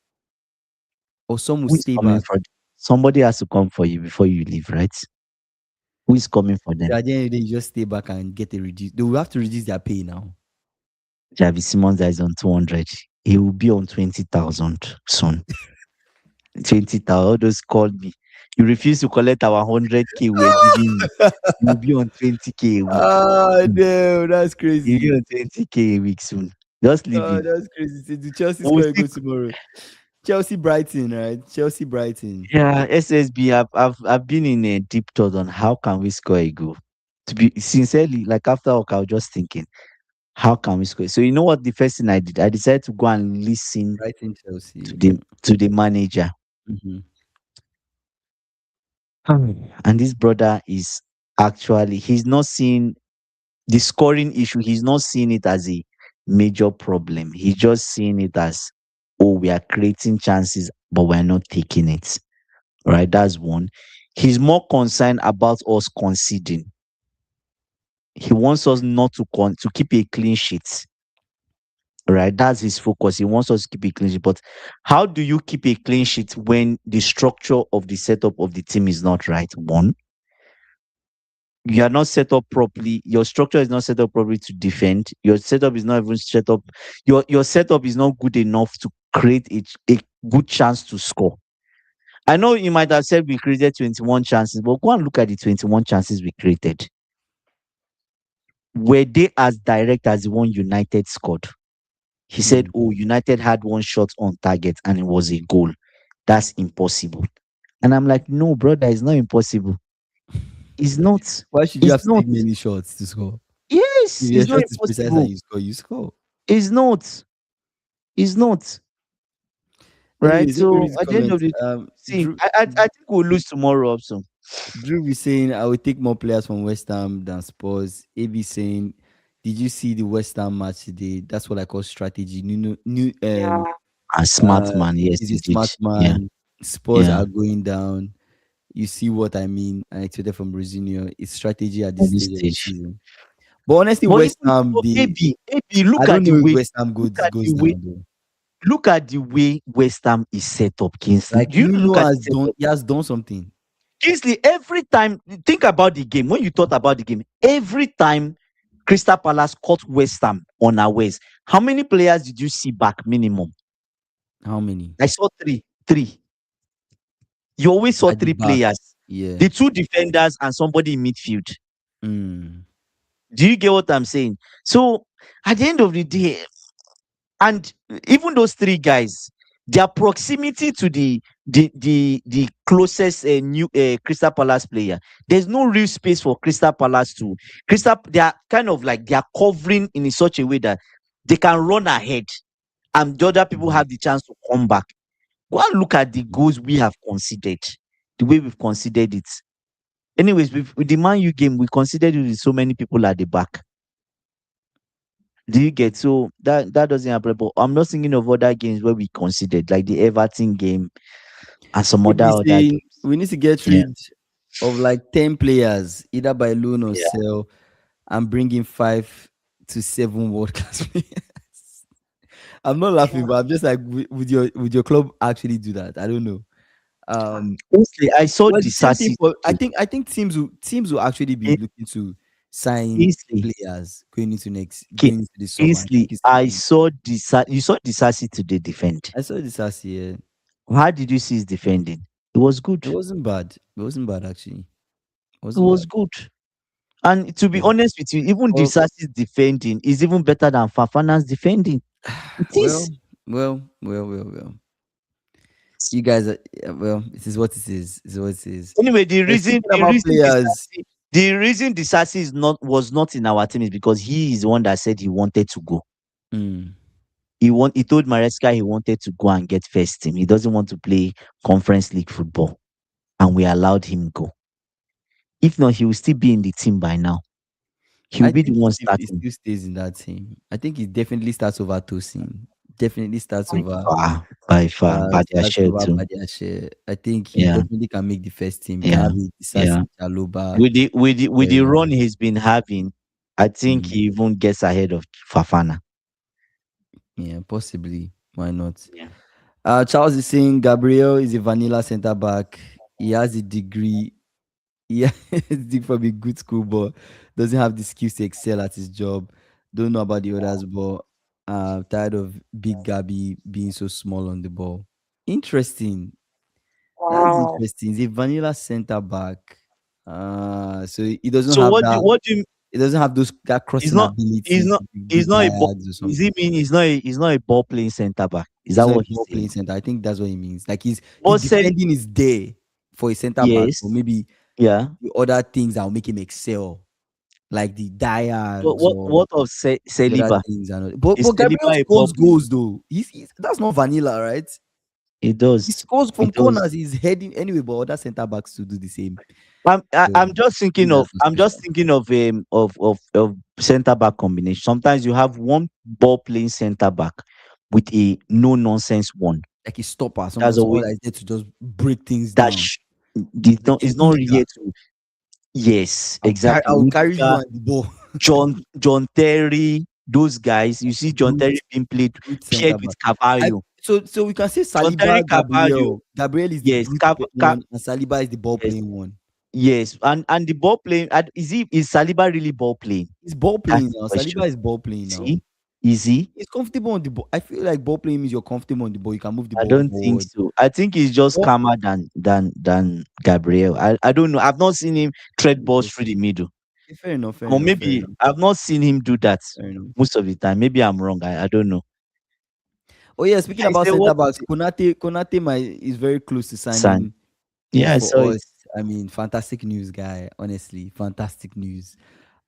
or some will Who is stay coming back? for? Somebody has to come for you before you leave, right? Who is coming for them? At the end of the day, you just stay back and get a reduce. They will have to reduce their pay now. Javi Simons that is on 200. He will be on 20,000 soon. 20,000. All those called me. You refuse to collect our 100K we're giving you. You will be on 20K a week. Ah, Soon. damn, that's You'll be crazy. on 20K a week soon. Just leave Oh, him. that's crazy. Say, do Chelsea We'll score a see. goal tomorrow? Chelsea Brighton, right? Chelsea Brighton. Yeah, SSB. I've been in a deep thought on how can we score a goal. To be sincerely, like after work, I was just thinking, how can we score? So you know what? The first thing I did, I decided to go and listen Brighton Chelsea. to the manager. Mhm. And this brother is actually he's not seeing the scoring issue, he's not seeing it as a major problem. He's just seeing it as, oh, we are creating chances, but we're not taking it. Right? That's one. He's more concerned about us conceding. He wants us not to keep a clean sheet. Right? That's his focus. He wants us to keep a clean sheet. But how do you keep a clean sheet when the structure of the setup of the team is not right? One, you are not set up properly. Your structure is not set up properly to defend. Your setup is not even set up. Your setup is not good enough to create a good chance to score. I know you might have said we created 21 chances, but go and look at the 21 chances we created. Were they as direct as the one United scored? He said, Hmm. oh, United had one shot on target and it was a goal. That's impossible. And I'm like, no, brother, it's not impossible. It's not. Why should you It's have to not. take many shots to score? Yes, If your it's not shot is precise and impossible. you score. It's not. It's not. Right? Anyways, let me So read the at the end of comments. the Drew, I think we'll lose tomorrow also. Drew is saying I will take more players from West Ham than Spurs. AB saying, did you see the West Ham match today? That's what I call strategy. New Yeah. A smart man, yes, is a you did. smart Yeah, man. Spurs yeah. are going down. You see what I mean? I expected from Brazilio. It's strategy at this At this stage of the stage. season. But honestly, But West even Ham, but they AB, I don't know if West Ham goes down though. look at the way West Ham is set up, Kingsley. Like Do you look Nuno at the has done, setup? he has done something. Kingsley, every time, think about the game. When you thought about the game, every time Crystal Palace caught West Ham unawares, how many players did you see back minimum? How many I saw three. Three. You always saw at the three back? players. Yeah. The two defenders and somebody in midfield. Mm. Do you get what I'm saying? So at the end of the day, and even those three guys, their proximity to the closest new Crystal Palace player, there's no real space for Crystal Palace to Crystal. They are kind of like they are covering in such a way that they can run ahead, and the other people Mhm. have the chance to come back. Go and look at the goals we have considered, the way we've considered it. Anyways, with the Man U game, we considered it with so many people at the back. Do you get? So that doesn't happen. But I'm not thinking of other games where we considered, like the Everton game and some Maybe other saying games. we need to get Yeah, rid of like 10 players, either by loan or yeah. sell, and bring in 5 to 7 world class players. I'm not laughing, but I'm just like, would your club actually do that? I don't know. Um, Honestly, I saw well, the same thing Disasi for today. I think teams will actually be Ki- looking to sign Kingsley, players going Ki- into the summer. I Kingsley, think it's the same I thing. saw You saw Disasi today defend. I saw this last year. How did you see his defending? It was good. It wasn't bad. It wasn't bad actually. It It wasn't was bad. good. And to be Yeah. honest with you, even Well, Disasi's defending is even better than Fafana's defending. It well, is. well. You guys are, yeah, well, it is what it is. It's what it is. Anyway, Speaking about players, The reason Disasi is not was not in our team is because he is the one that said he wanted to go. mm, He told Maresca he wanted to go and get first team. He doesn't want to play conference league football, and we allowed him go. If not, he will still be in the team by now. He will I be the think one he starting still stays in that team. I think he definitely starts over Tosin. Definitely starts over by far. But they are starts shared over too. Badiashile. I think he Yeah, definitely can make the first team. Can yeah, have a yeah. Disasi Chaloba. With the run he's been having, I think he Mm, even gets ahead of Fafana. yeah, possibly. Why not? Yeah. Charles is saying Gabriel is a vanilla center back. He has a degree. Yeah, he's from a good school, but doesn't have the skills to excel at his job. Don't know about the others, but tired of Big Gabby being so small on the ball. Interesting. That's Wow. interesting. He's a vanilla center back. So he doesn't So have what do that. what do you He doesn't have that He's crossing not. He's ability not. to do He's not a ball. diags or Does he something. mean he's not a ball playing center back? Is He's that not a what he's ball saying? playing center. I think that's what he means. Like his But said defending is there for a center back, or yes. maybe Yeah. the other things that will make him excel, like the But diags what or what of the other Saliba? things. And but Is Gabriel Saliba a ball scores player? goals though. That's not vanilla, right? It He does. scores from It corners. does. He's heading anyway, but other center backs to do the same. So I'm just thinking maybe of that's not I'm just special. thinking of center back combination. Sometimes you have one ball playing center back with a no nonsense one. Like a stopper, That's someone always that is there to just break things that down. A is not really hooligan. here to. Yes, I exactly. will carry you Rudiger, and the ball. John Terry, those guys. You see John Brute, Terry being played brute paired center with back. I Cavallo. so we can say John Terry Saliba, Cavallo. Gabriel. Gabriel is the Yes, brute one, and Saliba is the ball yes, playing one. yes. And the ball playing is Saliba really ball playing? He's ball That's playing the now. question. Saliba is ball playing Is now. he? Is he? He's comfortable on the ball. I feel like ball playing means you're comfortable on the ball. You can move the I ball don't think forward. so. I think he's just Well, calmer than Gabriel. I don't know. I've not seen him tread balls okay. through the middle. Fair enough. Fair Or enough. Fair maybe enough. I've not seen him do that Fair enough. most of the time. Maybe I'm wrong. I don't know. Oh yeah, speaking I about say centre what backs, Konate is very close to son? signing Yeah, I saw for it. us. I mean, fantastic news, guy. Honestly, fantastic news.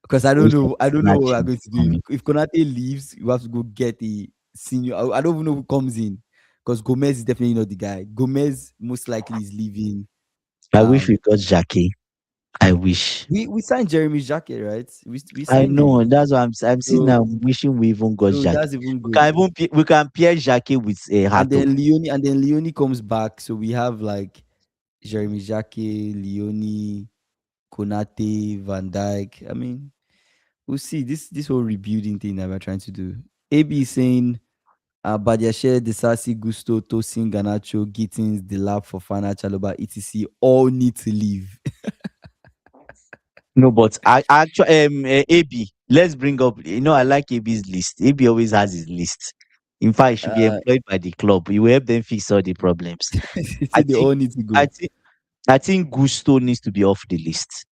Because I don't We should know, I don't know what we're snatch going to do. from him. If Konate leaves, you have to go get a senior. I don't even know who comes in. Because Gomez is definitely not the guy. Gomez most likely is leaving. I wish Um, we got Jackie. I wish. we signed Jeremy Jacquet, right? We I signed him. know. That's why I'm seeing So now. I'm wishing we even got so Jackie. that's even We good. can even we can pair Jackie with a Hato. And then Leone comes back. So we have like Jeremy Jacquet, Leone, Konate, Van Dijk. I mean, we'll see. This whole rebuilding thing that we're trying to do. AB is saying Badiashile, Desasi, Gusto, Tosin, Ganacho, Gittins, Delap, Fofana, Chaloba, etc. all need to leave. No, but I actually AB. Let's bring up. I like AB's list. AB always has his list. In fact, he should be Uh, employed by the club. He will help them fix all the problems. I they think. all need to I go. think. I think Gusto needs to be off the list.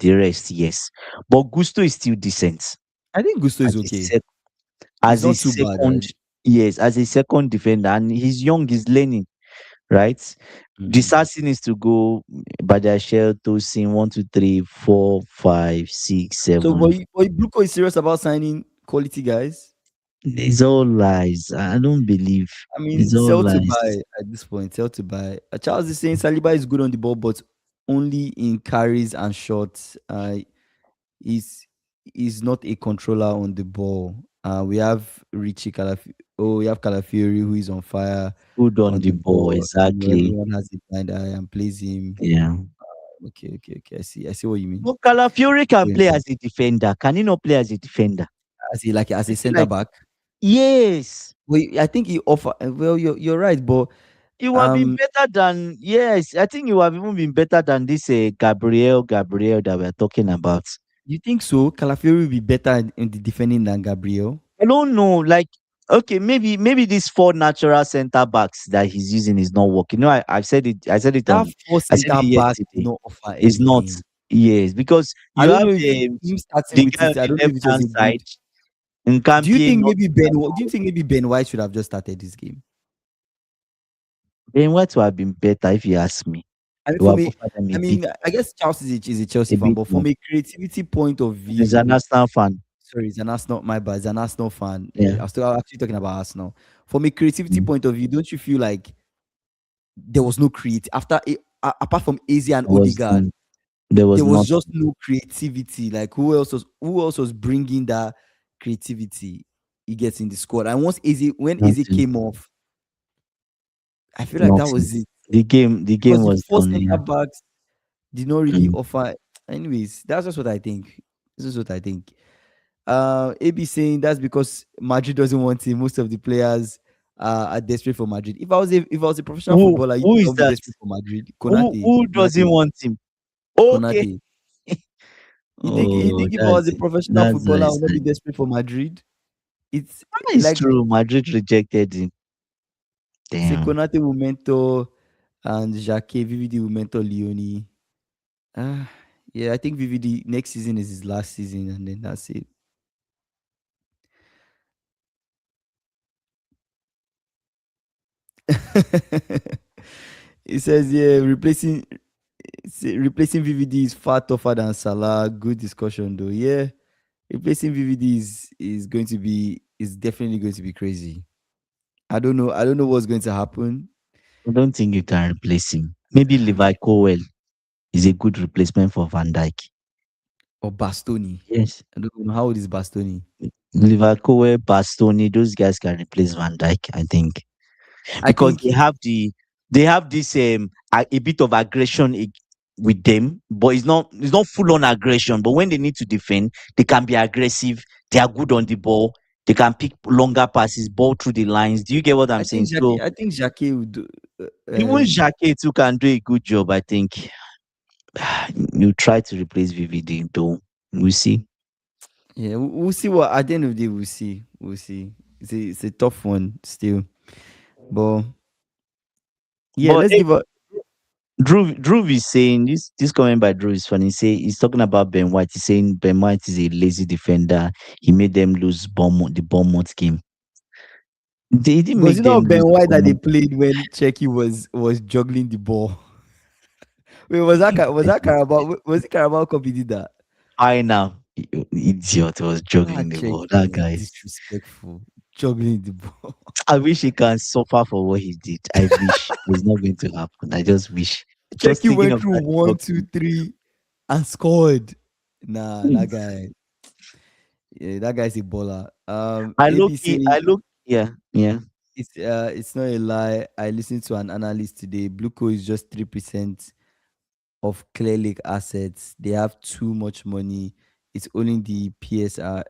The rest, yes, but Gusto is still decent I think Gusto is as a okay. It's as a not too bad, second. right? Yes, as a second defender, and he's young. He's learning, right? The Mm. assassin is to go Badiashile, Tosin, 1, 2, 3, 4, 5, 6, So, 7. boy, Bluko is serious about signing quality guys. It's all lies. I don't believe. I mean, It's all sell to lies. buy at this point. Sell to buy. Charles is saying Saliba is good on the ball, but only in carries and shots. He's not a controller on the ball. We have Richie Calafiori. Oh, we have Calafiori who is on fire Good on on the the ball, ball. exactly. Everyone has a blind eye and plays him. Yeah. Okay, okay, okay. I see. I see what you mean. But Calafiori can Going play on. as a defender. Can he not play as a defender? As I a feel center like back. yes. Well, I think he offer. Well, you're right, but You have been um, better than yes. I think you have even been better than this Gabriel that we're talking about. you think so? Calafiori will be better in the defending than Gabriel. I don't know. Like okay, maybe these four natural center backs that he's using is not working. I've said it. That four I said center it back will yesterday. not offer It's not. anything. Yes, because I you don't have know if him starting the with guy on it. I the don't know left if it was hand a side, good. Nkampie not Do you think maybe Ben White should have just started this game? Ben White would have been better if you ask me. I mean, It would for have me, offered them I mean, I guess Charles is a Chelsea a fan, bit but more. from a creativity point of He's an view, Arsenal fan. sorry, he's an Arsenal. My bad, he's an Arsenal fan. Yeah. I was actually talking about Arsenal. From a creativity Mm. point of view, don't you feel like there was no create apart from Eze and There was Odegaard? none. There was There was not just no creativity. Like who else was bringing that creativity? He gets in the squad. And when Eze nothing. came off, I feel like that Nothing. was it The game because the was four done. center Yeah. backs did not really Mm. offer. Anyways, that's just what I think. This is what I think. AB saying that's because Madrid doesn't want him. Most of the players are desperate for Madrid. If I was a professional footballer, you Who think I is would be that? desperate for Madrid. Who doesn't Konate, want him? Okay. Konate. You Oh, think if I was a professional that's footballer, I very would not be sad. desperate for Madrid? It's It's like true. Madrid rejected him. say Damn. Konate will mentor and Jacquet VVD will mentor Leone. Ah, yeah, I think VVD next season is his last season, and then that's it. He says, yeah, replacing VVD is far tougher than Salah. Good discussion though. Yeah, replacing VVD is definitely going to be crazy. I don't know what's going to happen. I don't think you can replace him. Maybe Levi Colwell is a good replacement for Van Dijk. Or Bastoni. Yes. I don't know how old is Bastoni. Levi Colwell, Bastoni, those guys can replace Van Dijk, I think. I Because think they have this a bit of aggression with them, but it's not full on aggression. But when they need to defend, they can be aggressive. They are good on the ball. They can pick longer passes, ball through the lines. Do you get what I'm saying? So I think Jacquet would do, even Jacquet too can do a good job. I think you try to replace VVD, though. We see. yeah, we'll see what at the end of the day we'll see. We'll see. It's a tough one still. But yeah, But let's give a Drew is saying this comment by Drew is funny. He's talking about Ben White. He's saying Ben White is a lazy defender. He made them lose the Bournemouth game. He didn't was make it not them Ben lose White that they Bournemouth. played when Checky was juggling the ball? Wait, was that Carabao? Was it Carabao Cup he did that? I now idiot was juggling That the Checky ball. That was guy. disrespectful. Juggling the ball. I wish he can suffer for what he did. I wish it's not going to happen. I just wish. Just Turkey thinking went of through that one, two, trophy. three, and scored. Nah, that guy. Yeah, that guy's a baller. I ABC, look, yeah, yeah. it's not a lie. I listened to an analyst today. Blueco is just 3% of Clear Lake assets. They have too much money. It's only the PSR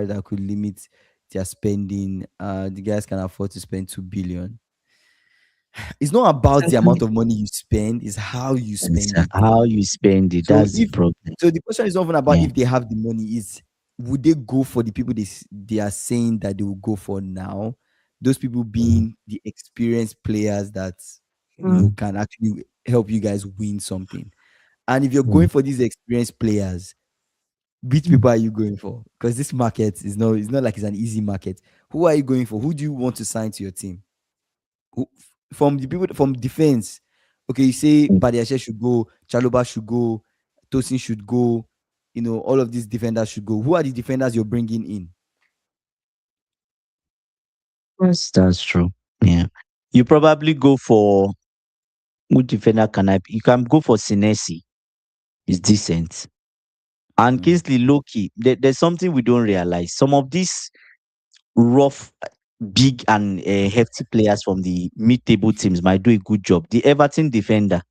that could limit their spending. The guys can afford to spend 2 billion. It's not about the amount of money you spend, it's how you It's spend it. how you spend it. So That's the if problem. so the question is not even about Yeah. if they have the money, is would they go for the people they are saying that they will go for now? Those people Mm. being the experienced players that Mm. can actually help you guys win something. And if you're Mm. going for these experienced players, which Mm. people are you going for? Because this market is no, it's not like it's an easy market. Who are you going for? Who do you want to sign to your team? Who, from the people from defense? Okay, you say Badiashe should go, Chaloba should go, Tosin should go. All of these defenders should go. Who are the defenders you're bringing in? Yes, that's true. Yeah. You probably go for good defender can I you can go for Sinesi. It's decent. And Mm. Kingsley Loki, there's something we don't realize. Some of these rough, big and hefty players from the mid-table teams might do a good job. The Everton defender,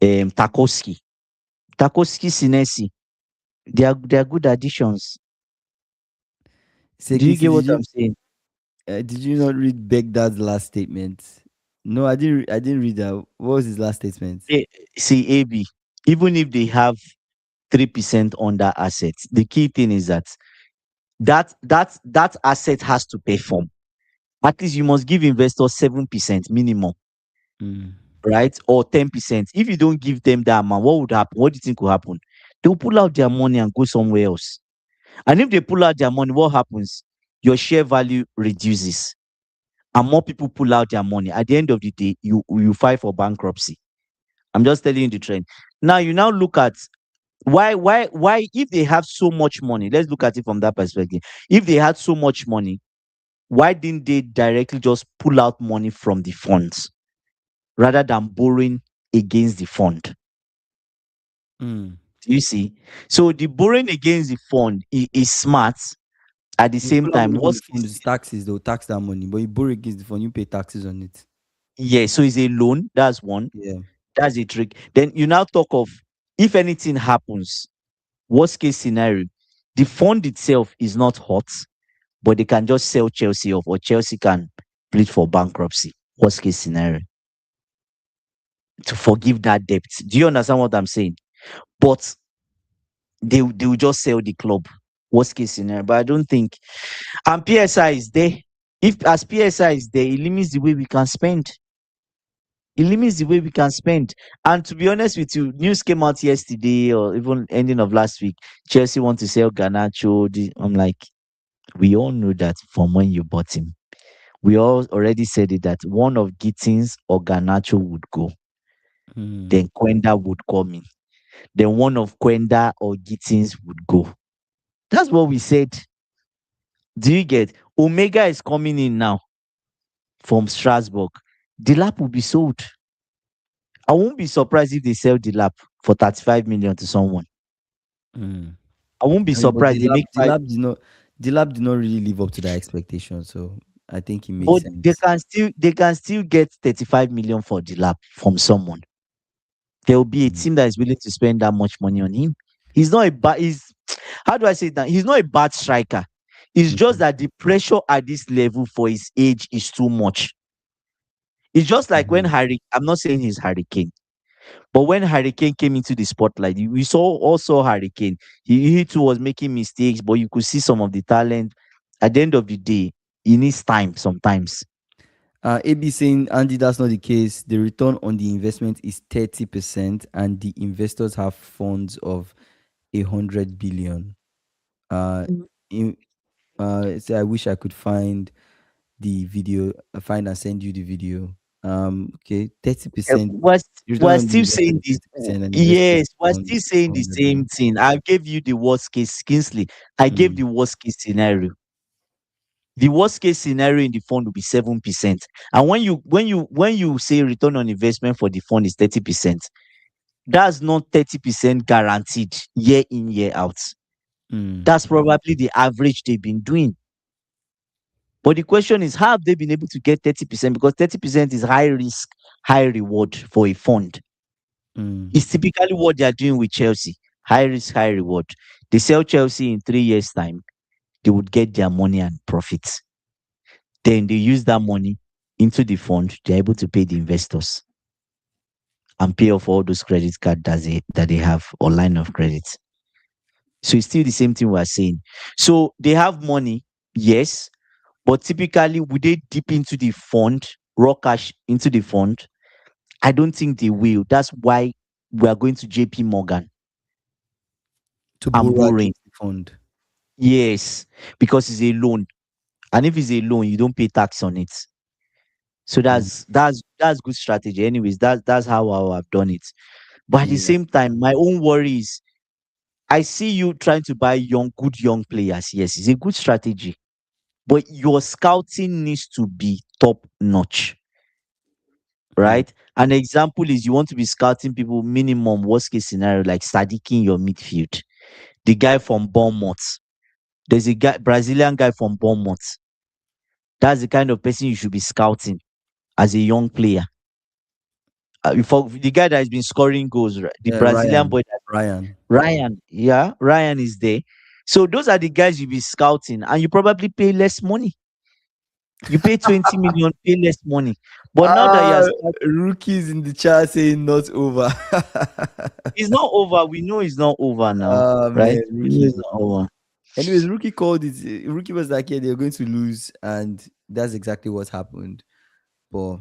Tarkowski, Sinesi, they are good additions. Say, Do you Kingsley, get what I'm saying? did you not read Begdad's last statement? No, I didn't. I didn't read that. What was his last statement? See, AB, even if they have 3% under assets, the key thing is that that asset has to perform. At least you must give investors 7% minimum, Mm. right? Or 10%. If you don't give them that amount, what would happen? What do you think will happen? They'll pull out their money and go somewhere else. And if they pull out their money, what happens? Your share value reduces. And more people pull out their money. At the end of the day, you file for bankruptcy. I'm just telling you the trend. Now you now look at why if they have so much money, let's look at it from that perspective. If they had so much money, why didn't they directly just pull out money from the funds rather than borrowing against the fund? Mm. Do you see? So the borrowing against the fund is smart. At the You same pull out time, money from the what's fund is taxes. They'll tax that money, but you borrow against the fund, you pay taxes on it. yeah, so it's a loan. That's one. Yeah. That's a trick. Then you now talk of if anything happens, worst case scenario, the fund itself is not hot, but they can just sell Chelsea off, or Chelsea can plead for bankruptcy. Worst case scenario to forgive that debt. Do you understand what I'm saying? But they will just sell the club. Worst case scenario. But I don't think. And PSI is there. If as PSI is there, it limits the way we can spend. It limits the way we can spend. And to be honest with you, news came out yesterday or even ending of last week. Chelsea want to sell Garnacho. I'm like, we all know that from when you bought him. We all already said it that one of Gittins or Garnacho would go. Mm. Then Quenda would come in. Then one of Quenda or Gittins would go. That's what we said. Do you get? Omega is coming in now from Strasbourg. The lap will be sold. I won't be surprised if they sell the lap for 35 million to someone. Mm. I won't be I mean, but surprised. They make five, the lab did not really live up to that expectation. So I think it makes but sense. they can still get 35 million for the lap from someone. There will be a Mm. team that is willing to spend that much money on him. He's not a bad. He's how do I say that? He's not a bad striker. It's just Mm. that the pressure at this level for his age is too much. It's just like when Mhm. Harry. I'm not saying he's Harry Kane, but when Harry Kane came into the spotlight, we saw Harry Kane. He too was making mistakes, but you could see some of the talent. At the end of the day, he needs time sometimes. AB saying, Andy, that's not the case. The return on the investment is 30%, and the investors have funds of 100 billion. Uh, in, I wish I could find the video, find and send you the video. Okay, 30%. We're, Return we're on the still investment saying is this. 30%, and investors Yes, we're fund still saying the 100 same billion. thing. I gave you the worst case, Kingsley. I gave Mm. the worst case scenario. The worst case scenario in the fund will be 7%. And when you say return on investment for the fund is 30%, that's not 30% guaranteed year in, year out. Mm, That's probably the average they've been doing. But the question is, how have they been able to get 30%? Because 30% is high risk, high reward for a fund. mm. It's typically what they are doing with Chelsea. High risk, high reward. They sell Chelsea in 3 years' time, they would get their money and profits. Then they use that money into the fund. They're able to pay the investors and pay off all those credit cards that they have, or line of credit. So it's still the same thing we're saying. So they have money, yes, but typically would they dip into the fund, raw cash into the fund? I don't think they will. That's why we are going to JP Morgan To and borrow borrowing. against the fund. Yes, because it's a loan. And if it's a loan, you don't pay tax on it. So Mm. that's good strategy. Anyways, that's how I have done it. But at the Yeah. same time, my own worry is I see you trying to buy good young players. Yes, it's a good strategy. But your scouting needs to be top notch, Mm. right? An example is you want to be scouting people minimum worst case scenario like SADIKI in your midfield. The guy from Bournemouth. There's a guy, Brazilian guy from Bournemouth. That's the kind of person you should be scouting as a young player. For the guy that has been scoring goals, right? The Brazilian Ryan. boy, Ryan. Ryan. Yeah, Ryan is there. So those are the guys you'll be scouting, and you probably pay less money. You pay 20 million, pay less money. But now that you are Ah, scouting, rookies in the chat saying not over. it's not over. We know it's not over now, Ah, right? man, We know rookie. it's not over. Anyways, rookie called it. Rookie was like, yeah, they're going to lose, and that's exactly what happened. But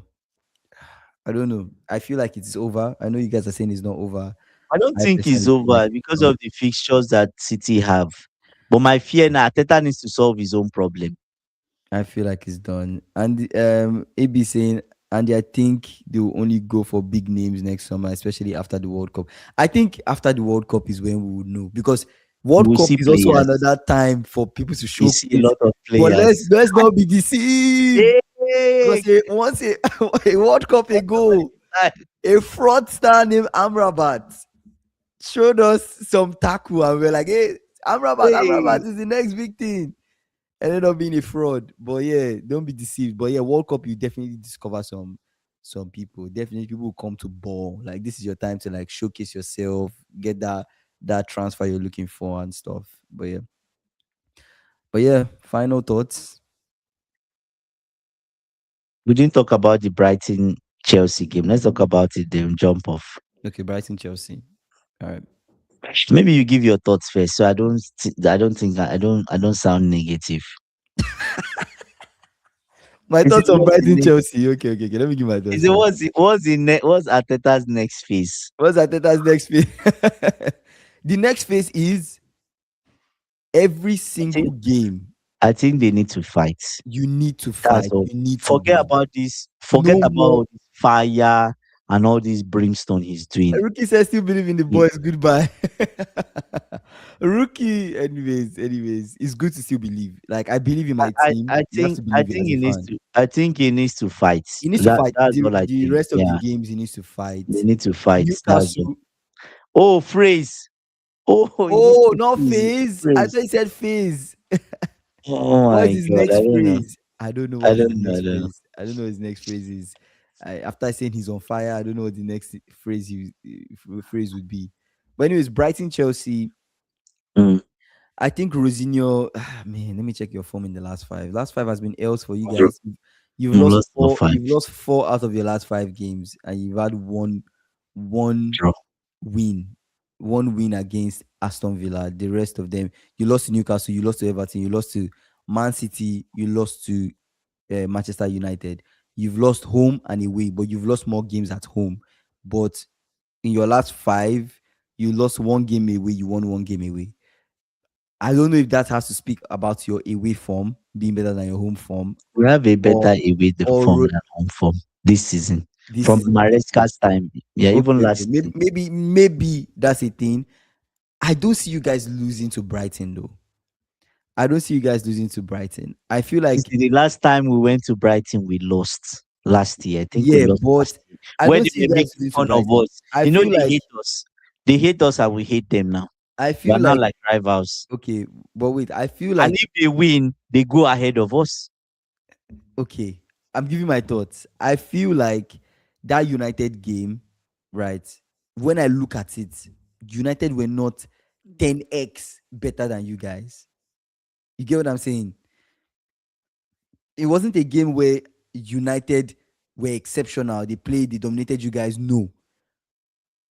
I don't know. I feel like it's over. I know you guys are saying it's not over. I don't I think it's personally feel like over it's because over. of the fixtures that City have. But my fear now, Arteta needs to solve his own problem. I feel like it's done. And AB saying, and I think they will only go for big names next summer, especially after the World Cup. I think after the World Cup is when we would know, because You World will Cup see is also players. another time for people to You see a showcase. lot of But let's players. let's not be deceived. Hey, Because once a World Cup what about ago, the time? a fraudster named Amrabat showed us some tackle, and we're like, hey, Hey, Amrabat is the next big thing. Ended up being a fraud. But yeah, don't be deceived. But yeah, World Cup, you definitely discover some people. Definitely people will come to ball. Like this is your time to like showcase yourself, get that transfer you're looking for and stuff. But yeah, final thoughts. we didn't talk about the Brighton Chelsea game. Let's talk about it. Then jump off. Okay, Brighton Chelsea. All right. Maybe you give your thoughts first, so I don't think I don't sound negative. My Is it thoughts on what's the Brighton next? Chelsea. Okay. Let me give my Is thoughts it first. what's Arteta's next phase? What's Ateta's next phase? The next phase is every I single think game I think they need to fight. you need to That's fight. all. You need to Forget win. about this. Forget No about more. all this fire and all this brimstone he's doing. Rookie says still believe in the He- boys. Goodbye. Rookie, anyways, it's good to still believe. Like I believe in my team. You have to I believe it think as he a needs fan. to I think he needs to fight. He needs to fight. That's The all I the think. rest of the Yeah. games he needs to fight. They need to fight. That's all. Newcastle. Oh, phrase. Oh, he needs Oh, to not freeze. phase. I Phrase. thought he said phase. Oh What's my his god. I next don't know. phrase? I don't know I what his don't know. I next don't know. phrase. I don't know what his next phrase is. After saying he's on fire, I don't know what the next phrase would be. But anyways, Brighton Chelsea. Mm. I think Rosinho. Man, let me check your form in the last five. Last five has been L's for you You- guys. You've you lost lost for four. five. You've lost four out of your last five games, and you've had one Draw. win, one win against Aston Villa. The rest of them, you lost to Newcastle, you lost to Everton, you lost to Man City, you lost to Manchester United. You've lost home and away, but you've lost more games at home. But in your last five, you lost one game away, you won one game away. I don't know if that has to speak about your away form being better than your home form, We have a better or away the form or than home form this season. this From season. Okay, Maresca's time. Yeah, even okay. last season. Maybe that's a thing. I don't see you guys losing to Brighton though. I don't see you guys losing to Brighton. I feel You like see, the last time we went to Brighton, we lost last year. I think we yeah, lost but last year. I Where don't they see you were guys making losing to fun of Brighton. us. You know, they hate us. They hate us and we hate them now. I We are feel not like like rivals. okay, but wait, I feel And like if they win, they go ahead of us. okay, I'm giving my thoughts. I feel like that United game, right? When I look at it, United were not 10x better than you guys. You get what I'm saying? It wasn't a game where United were exceptional. They played, they dominated you guys. No.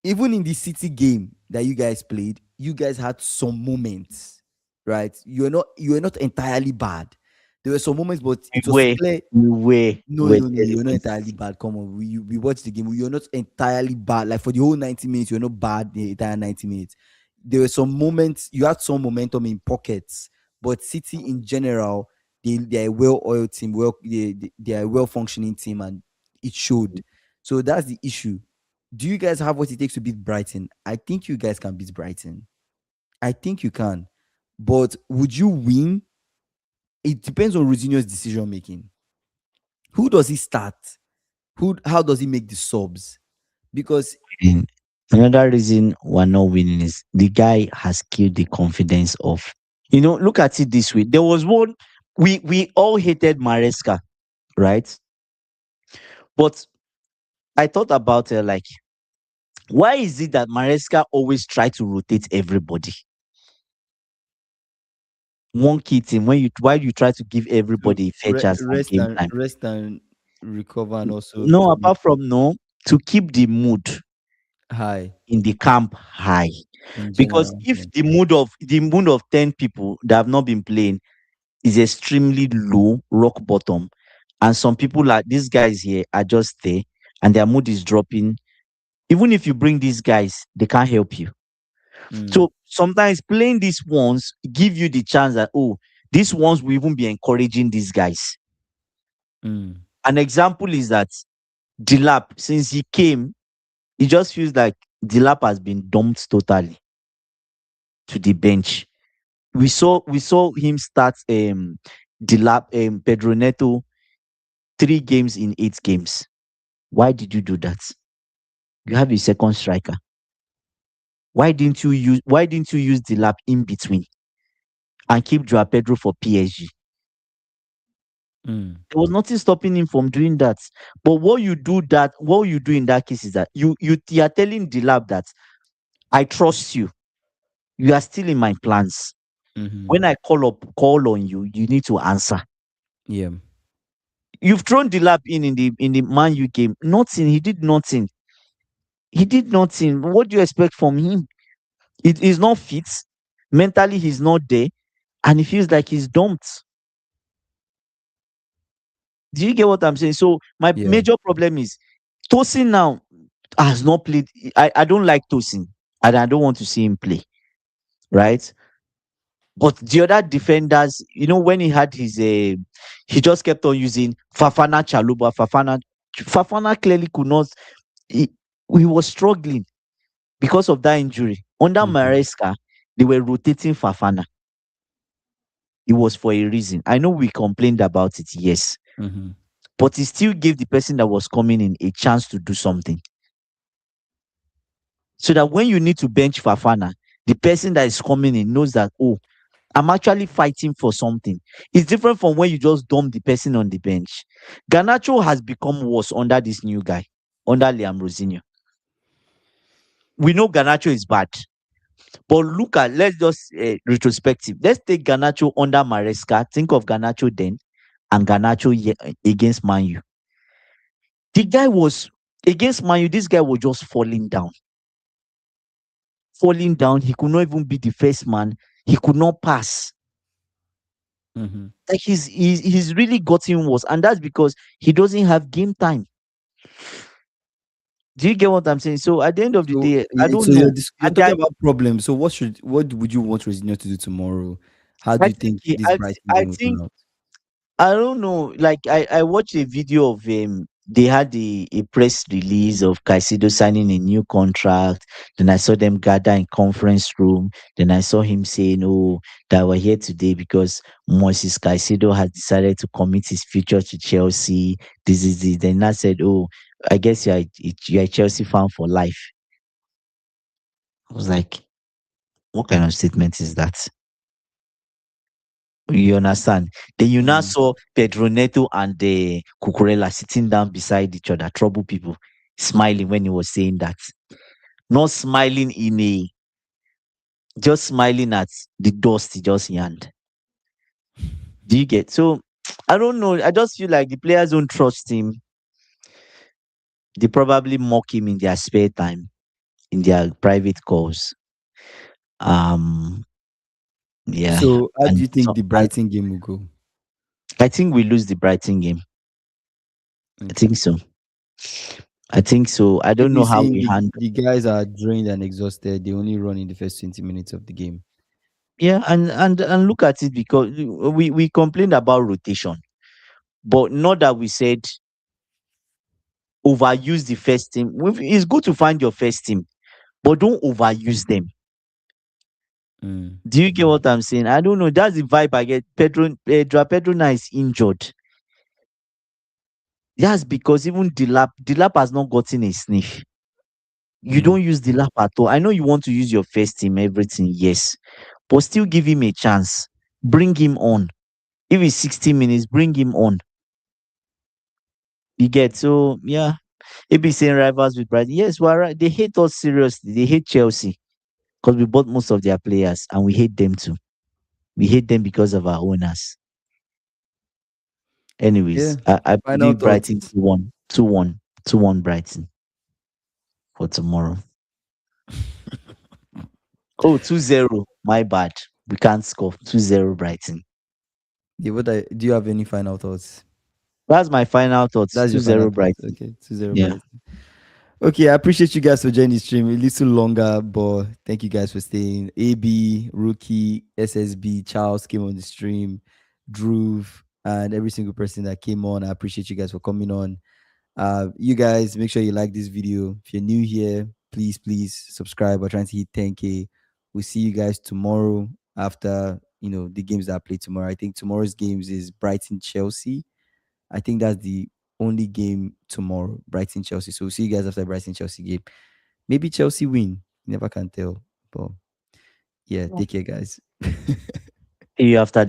Even in the City game that you guys played, you guys had some moments, right? You were not entirely bad. There were some moments, but We it was were, clear. we were, No, we were no, no, you're not terrible. entirely bad. Come on, we watched the game. You're not entirely bad. Like for the whole 90 minutes, you're not bad the entire 90 minutes. There were some moments you had some momentum in pockets, but City in general, they're a well-oiled team, they are a well-functioning team, and it showed. So that's the issue. Do you guys have what it takes to beat Brighton? I think you guys can beat Brighton. I think you can. But would you win? It depends on Rousinho's decision making. Who does he start? How does he make the subs? Because And another reason we're not winning is the guy has killed the confidence of. You know, look at it this way. There was one we all hated Maresca, right? But I thought about it like, why is it that Maresca always try to rotate everybody? One key team when you why you try to give to everybody a fair chance and game time? rest and recover and also No, to apart from no, to keep the mood high in the camp high. in Because general. if Yeah. the mood of 10 people that have not been playing is extremely low, rock bottom, and some people like these guys here are just there and their mood is dropping, even if you bring these guys, they can't help you. Mm, So sometimes playing these ones give you the chance that, oh, these ones will even be encouraging these guys. mm, An example is that Dilap, since he came, it just feels like Dilap has been dumped totally to the bench. We saw him start Dilap Pedro Neto 3 games in 8 games. Why did you do that? You have a second striker. Why didn't you use Dilap in between and keep Joao Pedro for PSG? mm, There was nothing stopping him from doing that. But what you do in that case is that you are telling the lab that I trust you. You are still in my plans. mm-hmm. When I call on you, you need to answer. Yeah. You've thrown the lab in the Man U game. Nothing. He did nothing. He did nothing. What do you expect from him? It is not fit. Mentally, he's not there, and he feels like he's dumped. Do you get what I'm saying? So my Yeah. major problem is Tosin now has not played. I don't like Tosin, and I don't want to see him play, right? But the other defenders, when he had he just kept on using Fafana Chaluba. Fafana clearly could not. He, he was struggling because of that injury. Under Mm-hmm. Maresca, they were rotating Fafana. It was for a reason. I know we complained about it, yes, Mm-hmm. but he still gave the person that was coming in a chance to do something. So that when you need to bench Fafana, the person that is coming in knows that, oh, I'm actually fighting for something. It's different from when you just dump the person on the bench. Garnacho has become worse under this new guy, under Liam Rosinho. We know Garnacho is bad, but let's just retrospective. Let's take Garnacho under Maresca. Think of Garnacho then and Garnacho against Man U. The guy was against Man U. This guy was just falling down. He could not even be the first man. He could not pass. Mm-hmm. Like he's really gotten worse, and that's because he doesn't have game time. Do you get what I'm saying? So at the end of the So day, I yeah, don't so know. you're And I, talking about problems. So what would you want Rousinho to do tomorrow? How do I you think think this Brighton I game will think turn out? I don't know. Like I watched a video of they had a press release of Caicedo signing a new contract. Then I saw them gather in conference room. Then I saw him saying, "Oh, that we're here today because Moses Caicedo has decided to commit his future to Chelsea. This is it." Then I said, "Oh, I guess you're a Chelsea fan for life." I was like, "What kind of statement is that?" You understand? Then you now Mm. saw Pedro Neto and the Cucurella sitting down beside each other, trouble people, smiling when he was saying that. Not smiling in a, just smiling at the dust he just yanned. Do you get? So I don't know. I just feel like the players don't trust him. They probably mock him in their spare time, in their private calls. Um, yeah, So, how do and you think so the and Brighton game will go? I think we lose the Brighton game. I Okay. think so. I think so. I don't Maybe know how saying we handle. the guys are drained and exhausted. They only run in the first 20 minutes of the game. Yeah, and look at it because we complained about rotation, but not that we said overuse the first team. It's good to find your first team, but don't overuse them. Mm. Do you get what I'm saying? I don't know. That's the vibe I get. Pedro now is injured. That's because even Dilap has not gotten a sniff. You Mm. don't use Dilap at all. I know you want to use your first team, everything, yes, but still give him a chance. Bring him on. If it's 60 minutes, bring him on. You get so yeah. It be saying rivals with Brighton. Yes, we're right. They hate us seriously. They hate Chelsea because we bought most of their players and we hate them too. We hate them because of our owners. Yeah. Anyways, I Final believe Brighton thoughts. 2-1, 2-1, 2-1 Brighton for tomorrow. Oh, 2-0. My bad. We can't score. 2-0 Brighton. Yeah, do you have any final thoughts? That's my final thoughts. That's your final 2-0 thoughts. Brighton. Okay, 2-0 Yeah. Brighton. Okay, I appreciate you guys for joining the stream. A little longer, but thank you guys for staying. AB, Rookie, SSB, Charles came on the stream, Drew, and every single person that came on. I appreciate you guys for coming on. You guys, make sure you like this video. If you're new here, please subscribe. We're trying to hit 10K. We'll see you guys tomorrow after the games that I play tomorrow. I think tomorrow's games is Brighton Chelsea. I think that's the only game tomorrow, Brighton Chelsea. So we'll see you guys after Brighton Chelsea game. Maybe Chelsea win. You never can tell. But yeah, take care, guys. See you after the